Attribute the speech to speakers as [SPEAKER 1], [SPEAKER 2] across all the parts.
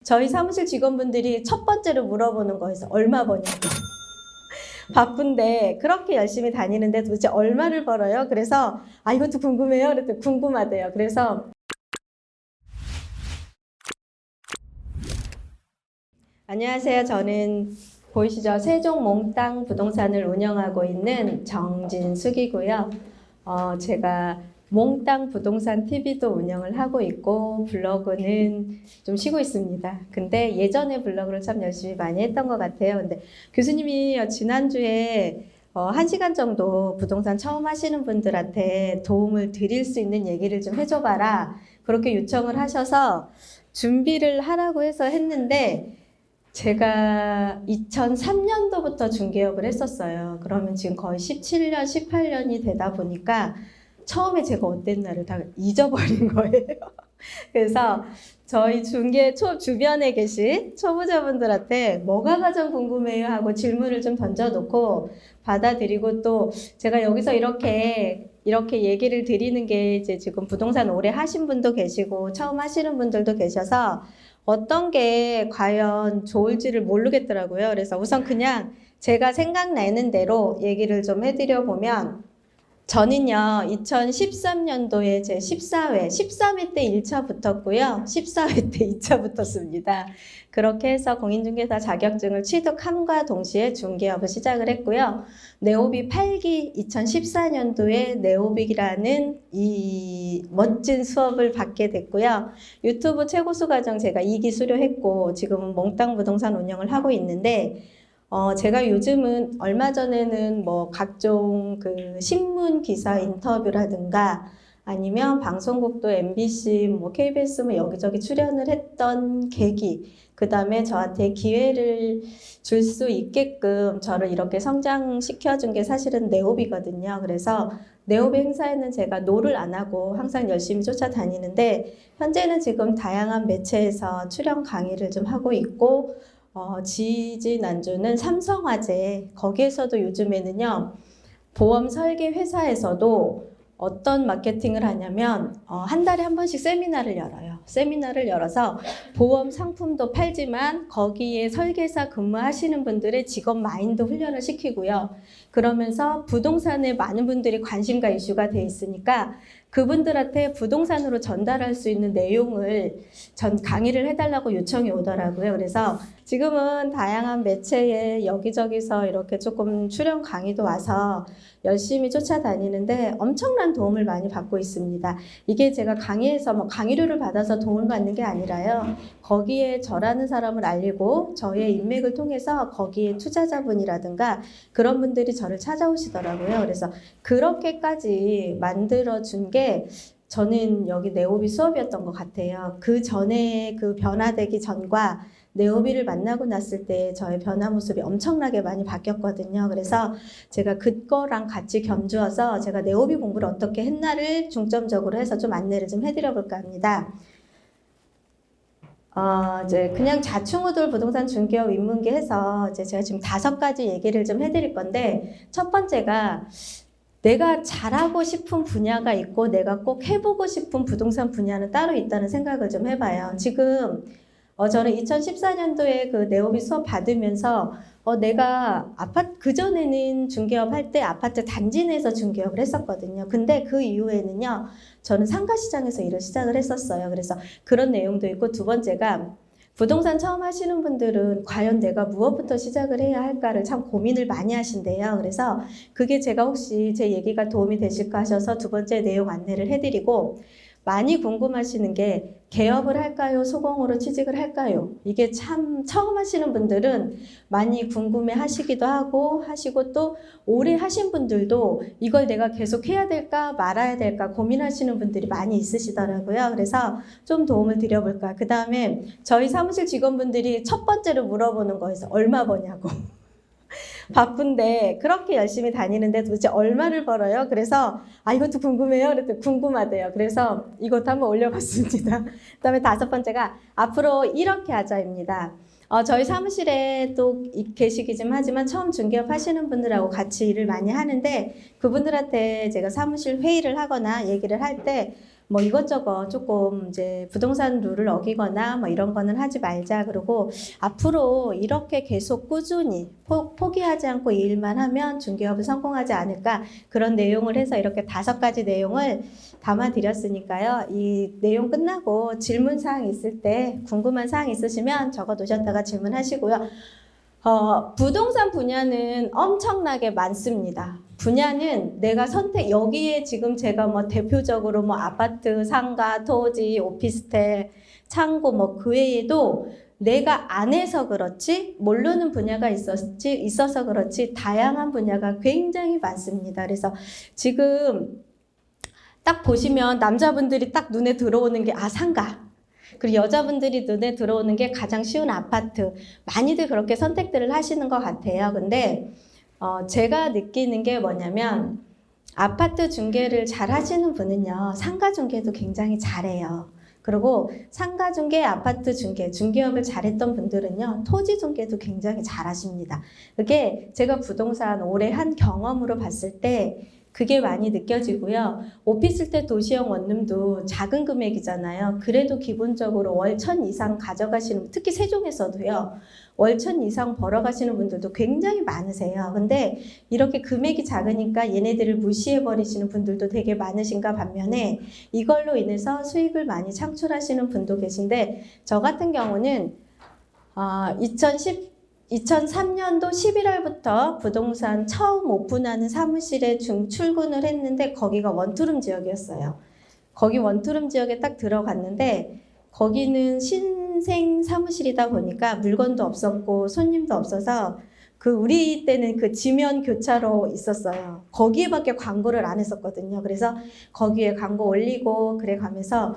[SPEAKER 1] 저희 사무실 직원분들이 첫 번째로 물어보는 거에서 얼마 버냐고. 바쁜데 그렇게 열심히 다니는데 도대체 얼마를 벌어요? 그래서 이것도 궁금해요. 그랬더니 궁금하대요. 그래서 안녕하세요. 저는 보이시죠? 세종 몽땅 부동산을 운영하고 있는 정진숙이고요. 제가 몽땅 부동산 TV도 운영을 하고 있고 블로그는 좀 쉬고 있습니다. 근데 예전에 블로그를 참 열심히 많이 했던 것 같아요. 근데 교수님이 지난주에 1시간 정도 부동산 처음 하시는 분들한테 도움을 드릴 수 있는 얘기를 좀 해줘봐라. 그렇게 요청을 하셔서 준비를 하라고 해서 했는데 제가 2003년도부터 중개업을 했었어요. 그러면 지금 거의 17년, 18년이 되다 보니까 처음에 제가 어땠나를 다 잊어버린 거예요. 그래서 저희 중개 주변에 계신 초보자분들한테 뭐가 가장 궁금해요 하고 질문을 좀 던져놓고 받아들이고 또 제가 여기서 이렇게 얘기를 드리는 게 이제 지금 부동산 오래 하신 분도 계시고 처음 하시는 분들도 계셔서 어떤 게 과연 좋을지를 모르겠더라고요. 그래서 우선 그냥 제가 생각나는 대로 얘기를 좀 해드려 보면 저는요, 2013년도에 제 13회 때 1차 붙었고요. 14회 때 2차 붙었습니다. 그렇게 해서 공인중개사 자격증을 취득함과 동시에 중개업을 시작을 했고요. 네오비 8기 2014년도에 네오빅이라는 이 멋진 수업을 받게 됐고요. 유튜브 최고수 과정 제가 2기 수료했고 지금은 몽땅 부동산 운영을 하고 있는데 제가 요즘은 얼마 전에는 뭐 각종 그 신문 기사 인터뷰라든가 아니면 방송국도 MBC, 뭐 KBS 뭐 여기저기 출연을 했던 계기, 그 다음에 저한테 기회를 줄 수 있게끔 저를 이렇게 성장시켜준 게 사실은 네오비거든요. 그래서 네오비 행사에는 제가 노를 안 하고 항상 열심히 쫓아다니는데 현재는 지금 다양한 매체에서 출연 강의를 좀 하고 있고 지지난주는 삼성화재, 거기에서도 요즘에는요, 보험 설계 회사에서도 어떤 마케팅을 하냐면, 한 달에 한 번씩 세미나를 열어요. 세미나를 열어서 보험 상품도 팔지만 거기에 설계사 근무하시는 분들의 직업 마인드 훈련을 시키고요. 그러면서 부동산에 많은 분들이 관심과 이슈가 돼 있으니까 그분들한테 부동산으로 전달할 수 있는 내용을 강의를 해달라고 요청이 오더라고요. 그래서 지금은 다양한 매체에 여기저기서 이렇게 조금 출연 강의도 와서 열심히 쫓아다니는데 엄청난 도움을 많이 받고 있습니다. 이게 제가 강의에서 뭐 강의료를 받아서 도움을 받는 게 아니라요. 거기에 저라는 사람을 알리고 저의 인맥을 통해서 거기에 투자자분이라든가 그런 분들이 저를 찾아오시더라고요. 그래서 그렇게까지 만들어준 게 저는 여기 네오비 수업이었던 것 같아요. 그 전에 그 변화되기 전과 네오비를 만나고 났을 때 저의 변화 모습이 엄청나게 많이 바뀌었거든요. 그래서 제가 그거랑 같이 겸주어서 제가 네오비 공부를 어떻게 했나를 중점적으로 해서 좀 안내를 좀 해드려 볼까 합니다. 이제 그냥 좌충우돌 부동산 중개업 인문계 해서 이제 제가 지금 5가지 얘기를 좀 해드릴 건데 첫 번째가 내가 잘하고 싶은 분야가 있고 내가 꼭 해보고 싶은 부동산 분야는 따로 있다는 생각을 좀 해봐요. 지금 저는 2014년도에 그 네오비 수업 받으면서 내가 그전에는 중개업 할 때 아파트 단지 내에서 중개업을 했었거든요. 근데 그 이후에는요, 저는 상가시장에서 일을 시작을 했었어요. 그래서 그런 내용도 있고, 두 번째가 부동산 처음 하시는 분들은 과연 내가 무엇부터 시작을 해야 할까를 참 고민을 많이 하신대요. 그래서 그게 제가 혹시 제 얘기가 도움이 되실까 하셔서 두 번째 내용 안내를 해드리고, 많이 궁금하시는 게 개업을 할까요? 소공으로 취직을 할까요? 이게 참 처음 하시는 분들은 많이 궁금해 하시기도 하시고 또 오래 하신 분들도 이걸 내가 계속 해야 될까 말아야 될까 고민하시는 분들이 많이 있으시더라고요. 그래서 좀 도움을 드려볼까. 그 다음에 저희 사무실 직원분들이 첫 번째로 물어보는 거에서 얼마 버냐고. 바쁜데 그렇게 열심히 다니는데 도대체 얼마를 벌어요? 그래서 이것도 궁금해요. 그랬더니 궁금하대요. 그래서 이것도 한번 올려봤습니다. 그다음에 5번째가 앞으로 이렇게 하자입니다. 저희 사무실에 또 계시긴 하지만 처음 중개업 하시는 분들하고 같이 일을 많이 하는데 그분들한테 제가 사무실 회의를 하거나 얘기를 할 때 뭐 이것저것 조금 이제 부동산 룰을 어기거나 뭐 이런 거는 하지 말자. 그러고 앞으로 이렇게 계속 꾸준히 포기하지 않고 이 일만 하면 중개업을 성공하지 않을까, 그런 내용을 해서 이렇게 5가지 내용을 담아드렸으니까요. 이 내용 끝나고 질문 사항 있을 때 궁금한 사항 있으시면 적어 놓으셨다가 질문하시고요. 부동산 분야는 엄청나게 많습니다. 분야는 내가 여기에 지금 제가 뭐 대표적으로 뭐 아파트, 상가, 토지, 오피스텔, 창고 뭐 그 외에도 내가 안 해서 그렇지 모르는 분야가 있어서 그렇지 다양한 분야가 굉장히 많습니다. 그래서 지금 딱 보시면 남자분들이 딱 눈에 들어오는 게 상가. 그리고 여자분들이 눈에 들어오는 게 가장 쉬운 아파트. 많이들 그렇게 선택들을 하시는 것 같아요. 근데 제가 느끼는 게 뭐냐면 아파트 중개를 잘 하시는 분은요, 상가 중개도 굉장히 잘해요. 그리고 상가 중개, 아파트 중개, 중개업을 잘했던 분들은요, 토지 중개도 굉장히 잘하십니다. 그게 제가 부동산 오래 한 경험으로 봤을 때 그게 많이 느껴지고요. 오피스텔 도시형 원룸도 작은 금액이잖아요. 그래도 기본적으로 월 1,000 이상 가져가시는, 특히 세종에서도요. 월 1,000 이상 벌어가시는 분들도 굉장히 많으세요. 근데 이렇게 금액이 작으니까 얘네들을 무시해버리시는 분들도 되게 많으신가 반면에 이걸로 인해서 수익을 많이 창출하시는 분도 계신데, 저 같은 경우는 2003년도 11월부터 부동산 처음 오픈하는 사무실에 출근을 했는데 거기가 원투룸 지역이었어요. 거기 원투룸 지역에 딱 들어갔는데 거기는 신생 사무실이다 보니까 물건도 없었고 손님도 없어서 우리 때는 그 지면 교차로 있었어요. 거기에밖에 광고를 안 했었거든요. 그래서 거기에 광고 올리고 그래 가면서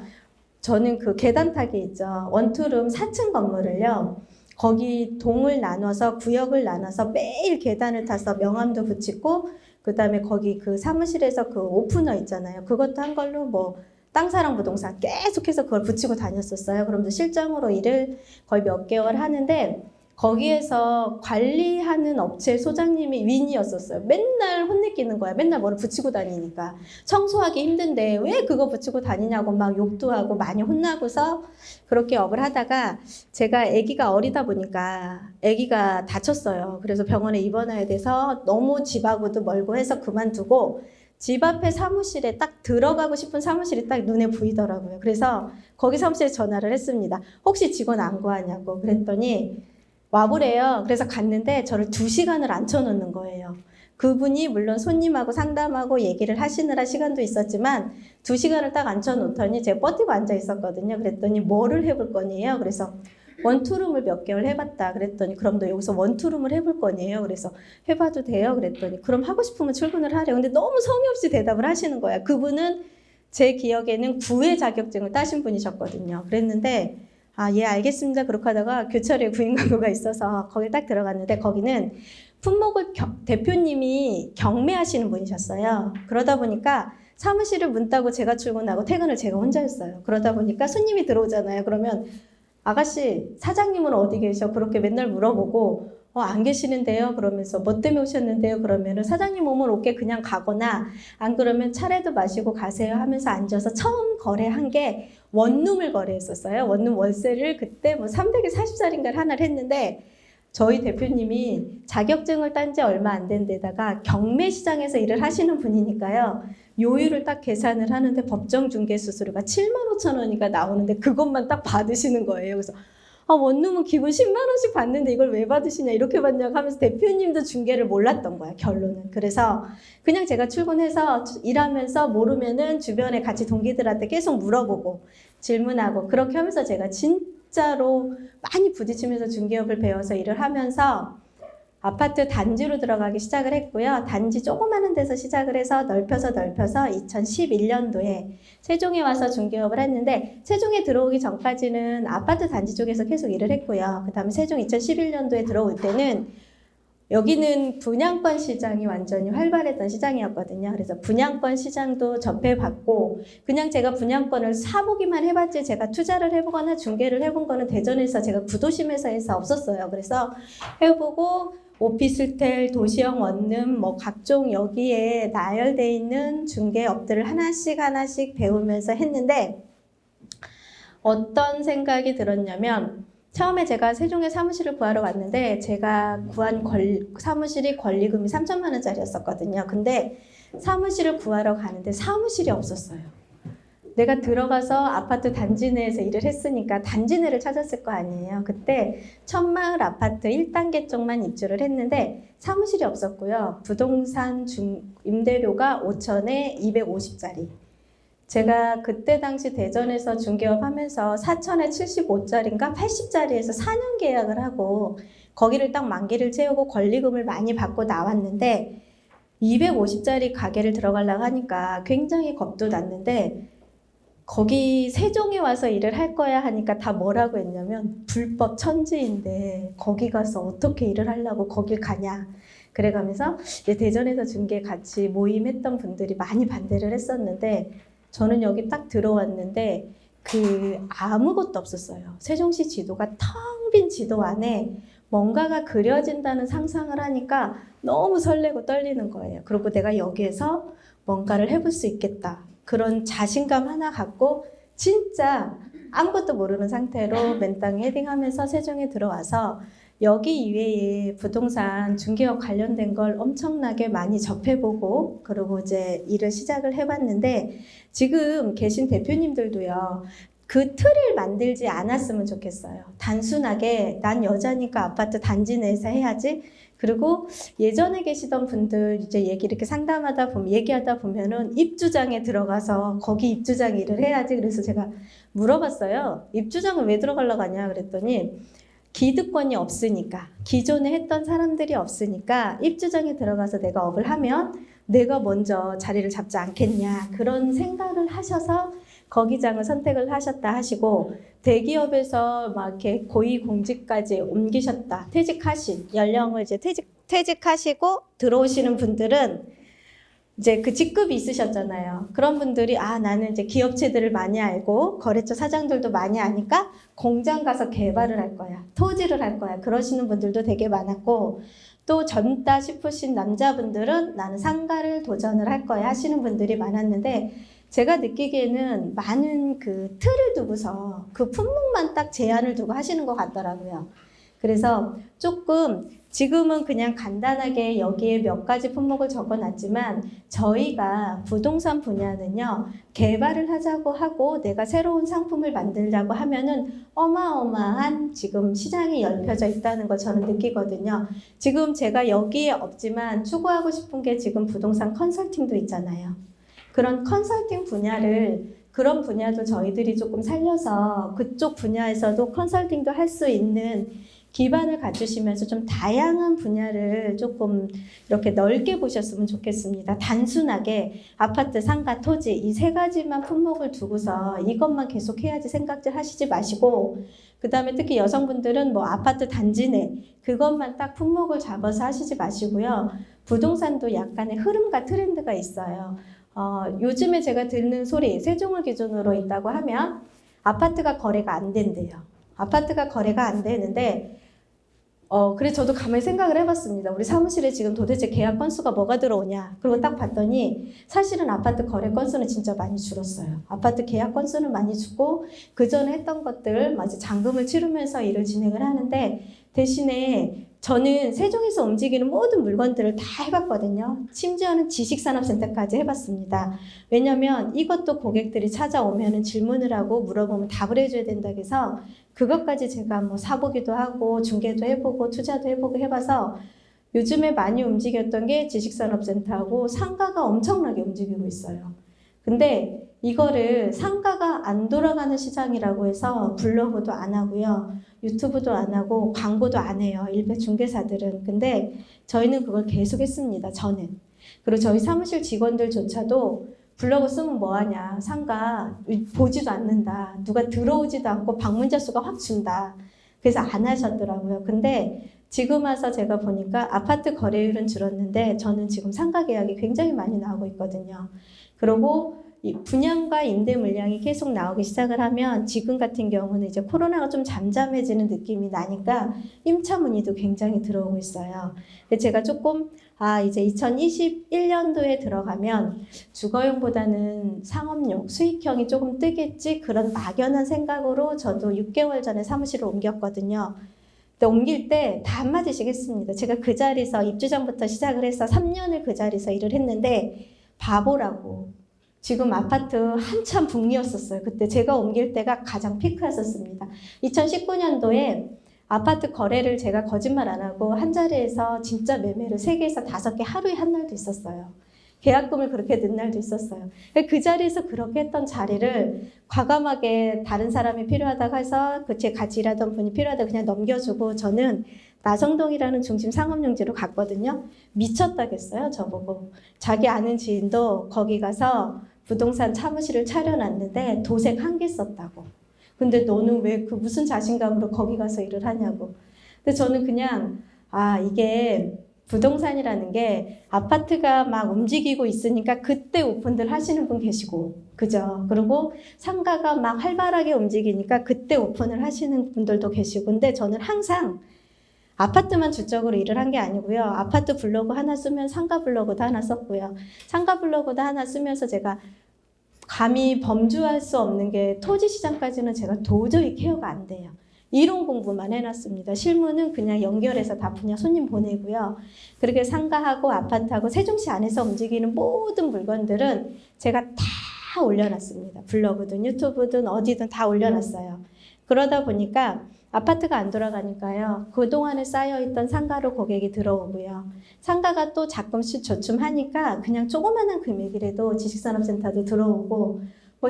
[SPEAKER 1] 저는 그 계단 타기 있죠. 원투룸 4층 건물을요. 거기 동을 나눠서 구역을 나눠서 매일 계단을 타서 명함도 붙이고 그 다음에 거기 그 사무실에서 그 오프너 있잖아요. 그것도 한 걸로 뭐 땅사랑 부동산 계속해서 그걸 붙이고 다녔었어요. 그러면서 실장으로 일을 거의 몇 개월 하는데 거기에서 관리하는 업체 소장님이 윈이었었어요. 맨날 혼내키는 거야. 맨날 뭐를 붙이고 다니니까. 청소하기 힘든데 왜 그거 붙이고 다니냐고 막 욕도 하고 많이 혼나고서 그렇게 업을 하다가 제가 아기가 어리다 보니까 아기가 다쳤어요. 그래서 병원에 입원해야 돼서 너무 집하고도 멀고 해서 그만두고 집 앞에 사무실에 딱 들어가고 싶은 사무실이 딱 눈에 보이더라고요. 그래서 거기 사무실에 전화를 했습니다. 혹시 직원 안 구하냐고. 그랬더니 와보래요. 그래서 갔는데 저를 2시간을 앉혀놓는 거예요. 그분이 물론 손님하고 상담하고 얘기를 하시느라 시간도 있었지만 2시간을 딱 앉혀놓더니 제가 버티고 앉아 있었거든요. 그랬더니 뭐를 해볼 거니에요? 그래서 원투룸을 몇 개월 해봤다. 그랬더니 그럼 너 여기서 원투룸을 해볼 거니에요? 그래서 해봐도 돼요? 그랬더니 그럼 하고 싶으면 출근을 하래요. 근데 너무 성의 없이 대답을 하시는 거야. 그분은 제 기억에는 구회 자격증을 따신 분이셨거든요. 그랬는데 예, 알겠습니다. 그렇게 하다가 교철에 구인 광고가 있어서 거기 딱 들어갔는데 거기는 품목을 대표님이 경매하시는 분이셨어요. 그러다 보니까 사무실을 문 따고 제가 출근하고 퇴근을 제가 혼자 했어요. 그러다 보니까 손님이 들어오잖아요. 그러면 아가씨, 사장님은 어디 계셔? 그렇게 맨날 물어보고 안 계시는데요? 그러면서 뭐 때문에 오셨는데요? 그러면은 사장님 오면 올게 그냥 가거나 안 그러면 차례도 마시고 가세요 하면서 앉아서 처음 거래한 게 원룸을 거래했었어요. 원룸 월세를 그때 뭐 340살인가를 하나를 했는데 저희 대표님이 자격증을 딴 지 얼마 안 된 데다가 경매 시장에서 일을 하시는 분이니까요. 요율을 딱 계산을 하는데 법정 중개 수수료가 75,000원이가 나오는데 그것만 딱 받으시는 거예요. 그래서 원룸은 기본 10만 원씩 받는데 이걸 왜 받으시냐 이렇게 받냐고 하면서 대표님도 중개를 몰랐던 거야 결론은. 그래서 그냥 제가 출근해서 일하면서 모르면은 주변에 같이 동기들한테 계속 물어보고 질문하고 그렇게 하면서 제가 진짜로 많이 부딪히면서 중개업을 배워서 일을 하면서 아파트 단지로 들어가기 시작을 했고요. 단지 조그마한 데서 시작을 해서 넓혀서 2011년도에 세종에 와서 중개업을 했는데 세종에 들어오기 전까지는 아파트 단지 쪽에서 계속 일을 했고요. 그 다음에 세종 2011년도에 들어올 때는 여기는 분양권 시장이 완전히 활발했던 시장이었거든요. 그래서 분양권 시장도 접해봤고 그냥 제가 분양권을 사보기만 해봤지 제가 투자를 해보거나 중개를 해본 거는 대전에서 제가 구도심에서 해서 없었어요. 그래서 해보고 오피스텔, 도시형 원룸, 뭐 각종 여기에 나열되어 있는 중개업들을 하나씩 배우면서 했는데 어떤 생각이 들었냐면 처음에 제가 세종에 사무실을 구하러 왔는데 제가 구한 사무실이 권리금이 3천만 원짜리였었거든요. 근데 사무실을 구하러 가는데 사무실이 없었어요. 내가 들어가서 아파트 단지 내에서 일을 했으니까 단지 내를 찾았을 거 아니에요. 그때 천마을 아파트 1단계 쪽만 입주를 했는데 사무실이 없었고요. 부동산 임대료가 5천에 250짜리. 제가 그때 당시 대전에서 중개업 하면서 4천에 75짜리인가 80짜리에서 4년 계약을 하고 거기를 딱 만기를 채우고 권리금을 많이 받고 나왔는데 250짜리 가게를 들어가려고 하니까 굉장히 겁도 났는데 거기 세종에 와서 일을 할 거야 하니까 다 뭐라고 했냐면 불법 천지인데 거기 가서 어떻게 일을 하려고 거길 가냐. 그래가면서 대전에서 중개 같이 모임했던 분들이 많이 반대를 했었는데 저는 여기 딱 들어왔는데 아무것도 없었어요. 세종시 지도가 텅 빈 지도 안에 뭔가가 그려진다는 상상을 하니까 너무 설레고 떨리는 거예요. 그리고 내가 여기에서 뭔가를 해볼 수 있겠다. 그런 자신감 하나 갖고 진짜 아무것도 모르는 상태로 맨땅에 헤딩하면서 세종에 들어와서 여기 이외에 부동산 중개업 관련된 걸 엄청나게 많이 접해보고 그리고 이제 일을 시작을 해봤는데 지금 계신 대표님들도요. 그 틀을 만들지 않았으면 좋겠어요. 단순하게 난 여자니까 아파트 단지 내에서 해야지. 그리고 예전에 계시던 분들 이제 얘기하다 보면은 입주장에 들어가서 거기 입주장 일을 해야지. 그래서 제가 물어봤어요. 입주장을 왜 들어가려고 하냐 그랬더니 기득권이 없으니까 기존에 했던 사람들이 없으니까 입주장에 들어가서 내가 업을 하면 내가 먼저 자리를 잡지 않겠냐 그런 생각을 하셔서 거기장을 선택을 하셨다 하시고 대기업에서 막 이렇게 고위공직까지 옮기셨다 퇴직하신 연령을 이제 퇴직하시고 들어오시는 분들은 이제 그 직급이 있으셨잖아요. 그런 분들이 나는 이제 기업체들을 많이 알고 거래처 사장들도 많이 아니까 공장 가서 개발을 할 거야. 토지를 할 거야. 그러시는 분들도 되게 많았고 또 젊다 싶으신 남자분들은 나는 상가를 도전을 할 거야 하시는 분들이 많았는데 제가 느끼기에는 많은 그 틀을 두고서 그 품목만 딱 제한을 두고 하시는 것 같더라고요. 그래서 조금 지금은 그냥 간단하게 여기에 몇 가지 품목을 적어놨지만 저희가 부동산 분야는요 개발을 하자고 하고 내가 새로운 상품을 만들자고 하면은 어마어마한 지금 시장이 열려져 있다는 걸 저는 느끼거든요. 지금 제가 여기에 없지만 추구하고 싶은 게 지금 부동산 컨설팅도 있잖아요. 그런 컨설팅 분야를 그런 분야도 저희들이 조금 살려서 그쪽 분야에서도 컨설팅도 할 수 있는 기반을 갖추시면서 좀 다양한 분야를 조금 이렇게 넓게 보셨으면 좋겠습니다. 단순하게 아파트, 상가, 토지 이 세 가지만 품목을 두고서 이것만 계속 해야지 생각들 하시지 마시고 그 다음에 특히 여성분들은 뭐 아파트 단지 내 그것만 딱 품목을 잡아서 하시지 마시고요. 부동산도 약간의 흐름과 트렌드가 있어요. 요즘에 제가 듣는 소리 세종을 기준으로 있다고 하면 아파트가 거래가 안 된대요. 아파트가 거래가 안 되는데 그래서 저도 가만히 생각을 해봤습니다. 우리 사무실에 지금 도대체 계약 건수가 뭐가 들어오냐. 그리고 딱 봤더니 사실은 아파트 거래 건수는 진짜 많이 줄었어요. 아파트 계약 건수는 많이 줄고 그 전에 했던 것들 마치 잔금을 치르면서 일을 진행을 하는데 대신에 저는 세종에서 움직이는 모든 물건들을 다 해봤거든요. 심지어는 지식산업센터까지 해봤습니다. 왜냐면 이것도 고객들이 찾아오면 질문을 하고 물어보면 답을 해줘야 된다고 해서 그것까지 제가 뭐 사보기도 하고 중개도 해보고 투자도 해보고 해봐서 요즘에 많이 움직였던 게 지식산업센터하고 상가가 엄청나게 움직이고 있어요. 근데 이거를 상가가 안 돌아가는 시장이라고 해서 블로그도 안 하고요. 유튜브도 안 하고 광고도 안 해요. 일반 중개사들은. 근데 저희는 그걸 계속 했습니다. 저는. 그리고 저희 사무실 직원들조차도 블로그 쓰면 뭐하냐. 상가 보지도 않는다. 누가 들어오지도 않고 방문자 수가 확 준다. 그래서 안 하셨더라고요. 근데 지금 와서 제가 보니까 아파트 거래율은 줄었는데 저는 지금 상가 계약이 굉장히 많이 나오고 있거든요. 그리고 이 분양과 임대 물량이 계속 나오기 시작을 하면 지금 같은 경우는 이제 코로나가 좀 잠잠해지는 느낌이 나니까 임차 문의도 굉장히 들어오고 있어요. 근데 제가 조금 이제 2021년도에 들어가면 주거용보다는 상업용, 수익형이 조금 뜨겠지 그런 막연한 생각으로 저도 6개월 전에 사무실을 옮겼거든요. 근데 옮길 때 다 한마디씩 했습니다. 제가 그 자리에서 입주 전부터 시작을 해서 3년을 그 자리에서 일을 했는데 바보라고. 지금 아파트 한참 붐이었었어요. 그때 제가 옮길 때가 가장 피크였었습니다. 2019년도에 아파트 거래를 제가 거짓말 안 하고 한 자리에서 진짜 매매를 3개에서 5개 하루에 한 날도 있었어요. 계약금을 그렇게 낸 날도 있었어요. 그 자리에서 그렇게 했던 자리를 과감하게 다른 사람이 필요하다고 해서 제 같이 일하던 분이 필요하다고 그냥 넘겨주고 저는 나성동이라는 중심 상업용지로 갔거든요. 미쳤다겠어요, 저보고. 자기 아는 지인도 거기 가서 부동산 사무실을 차려놨는데 도색 1개 썼다고. 근데 너는 왜 그 무슨 자신감으로 거기 가서 일을 하냐고. 근데 저는 그냥 이게 부동산이라는 게 아파트가 막 움직이고 있으니까 그때 오픈들 하시는 분 계시고, 그죠? 그리고 상가가 막 활발하게 움직이니까 그때 오픈을 하시는 분들도 계시고, 근데 저는 항상 아파트만 주적으로 일을 한 게 아니고요. 아파트 블로그 하나 쓰면 상가 블로그도 하나 썼고요. 상가 블로그도 하나 쓰면서 제가 감히 범주할 수 없는 게 토지 시장까지는 제가 도저히 케어가 안 돼요. 이론 공부만 해놨습니다. 실무는 그냥 연결해서 다 분야 손님 보내고요. 그렇게 상가하고 아파트하고 세종시 안에서 움직이는 모든 물건들은 제가 다 올려놨습니다. 블로그든 유튜브든 어디든 다 올려놨어요. 그러다 보니까 아파트가 안 돌아가니까요. 그동안에 쌓여있던 상가로 고객이 들어오고요. 상가가 또 자금씩 조춤하니까 그냥 조그마한 금액이라도 지식산업센터도 들어오고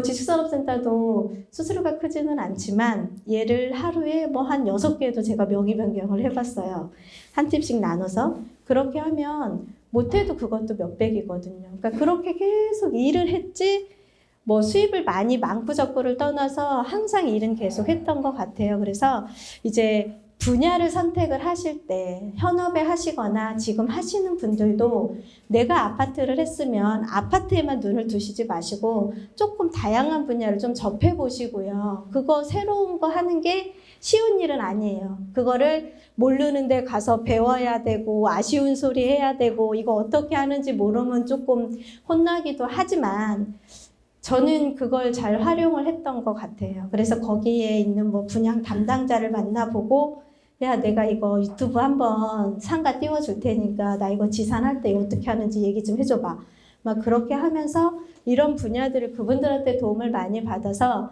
[SPEAKER 1] 지식산업센터도 수수료가 크지는 않지만 얘를 하루에 한 6개도 제가 명의 변경을 해봤어요. 한 팀씩 나눠서. 그렇게 하면 못해도 그것도 몇백이거든요. 그러니까 그렇게 계속 일을 했지 수입을 많이 많고적고를 떠나서 항상 일은 계속 했던 것 같아요. 그래서 이제 분야를 선택을 하실 때 현업에 하시거나 지금 하시는 분들도 내가 아파트를 했으면 아파트에만 눈을 두시지 마시고 조금 다양한 분야를 좀 접해보시고요. 그거 새로운 거 하는 게 쉬운 일은 아니에요. 그거를 모르는 데 가서 배워야 되고 아쉬운 소리 해야 되고 이거 어떻게 하는지 모르면 조금 혼나기도 하지만 저는 그걸 잘 활용을 했던 것 같아요. 그래서 거기에 있는 분양 담당자를 만나보고 야, 내가 이거 유튜브 한번 상가 띄워줄 테니까 나 이거 지산할 때 어떻게 하는지 얘기 좀 해줘봐. 막 그렇게 하면서 이런 분야들을 그분들한테 도움을 많이 받아서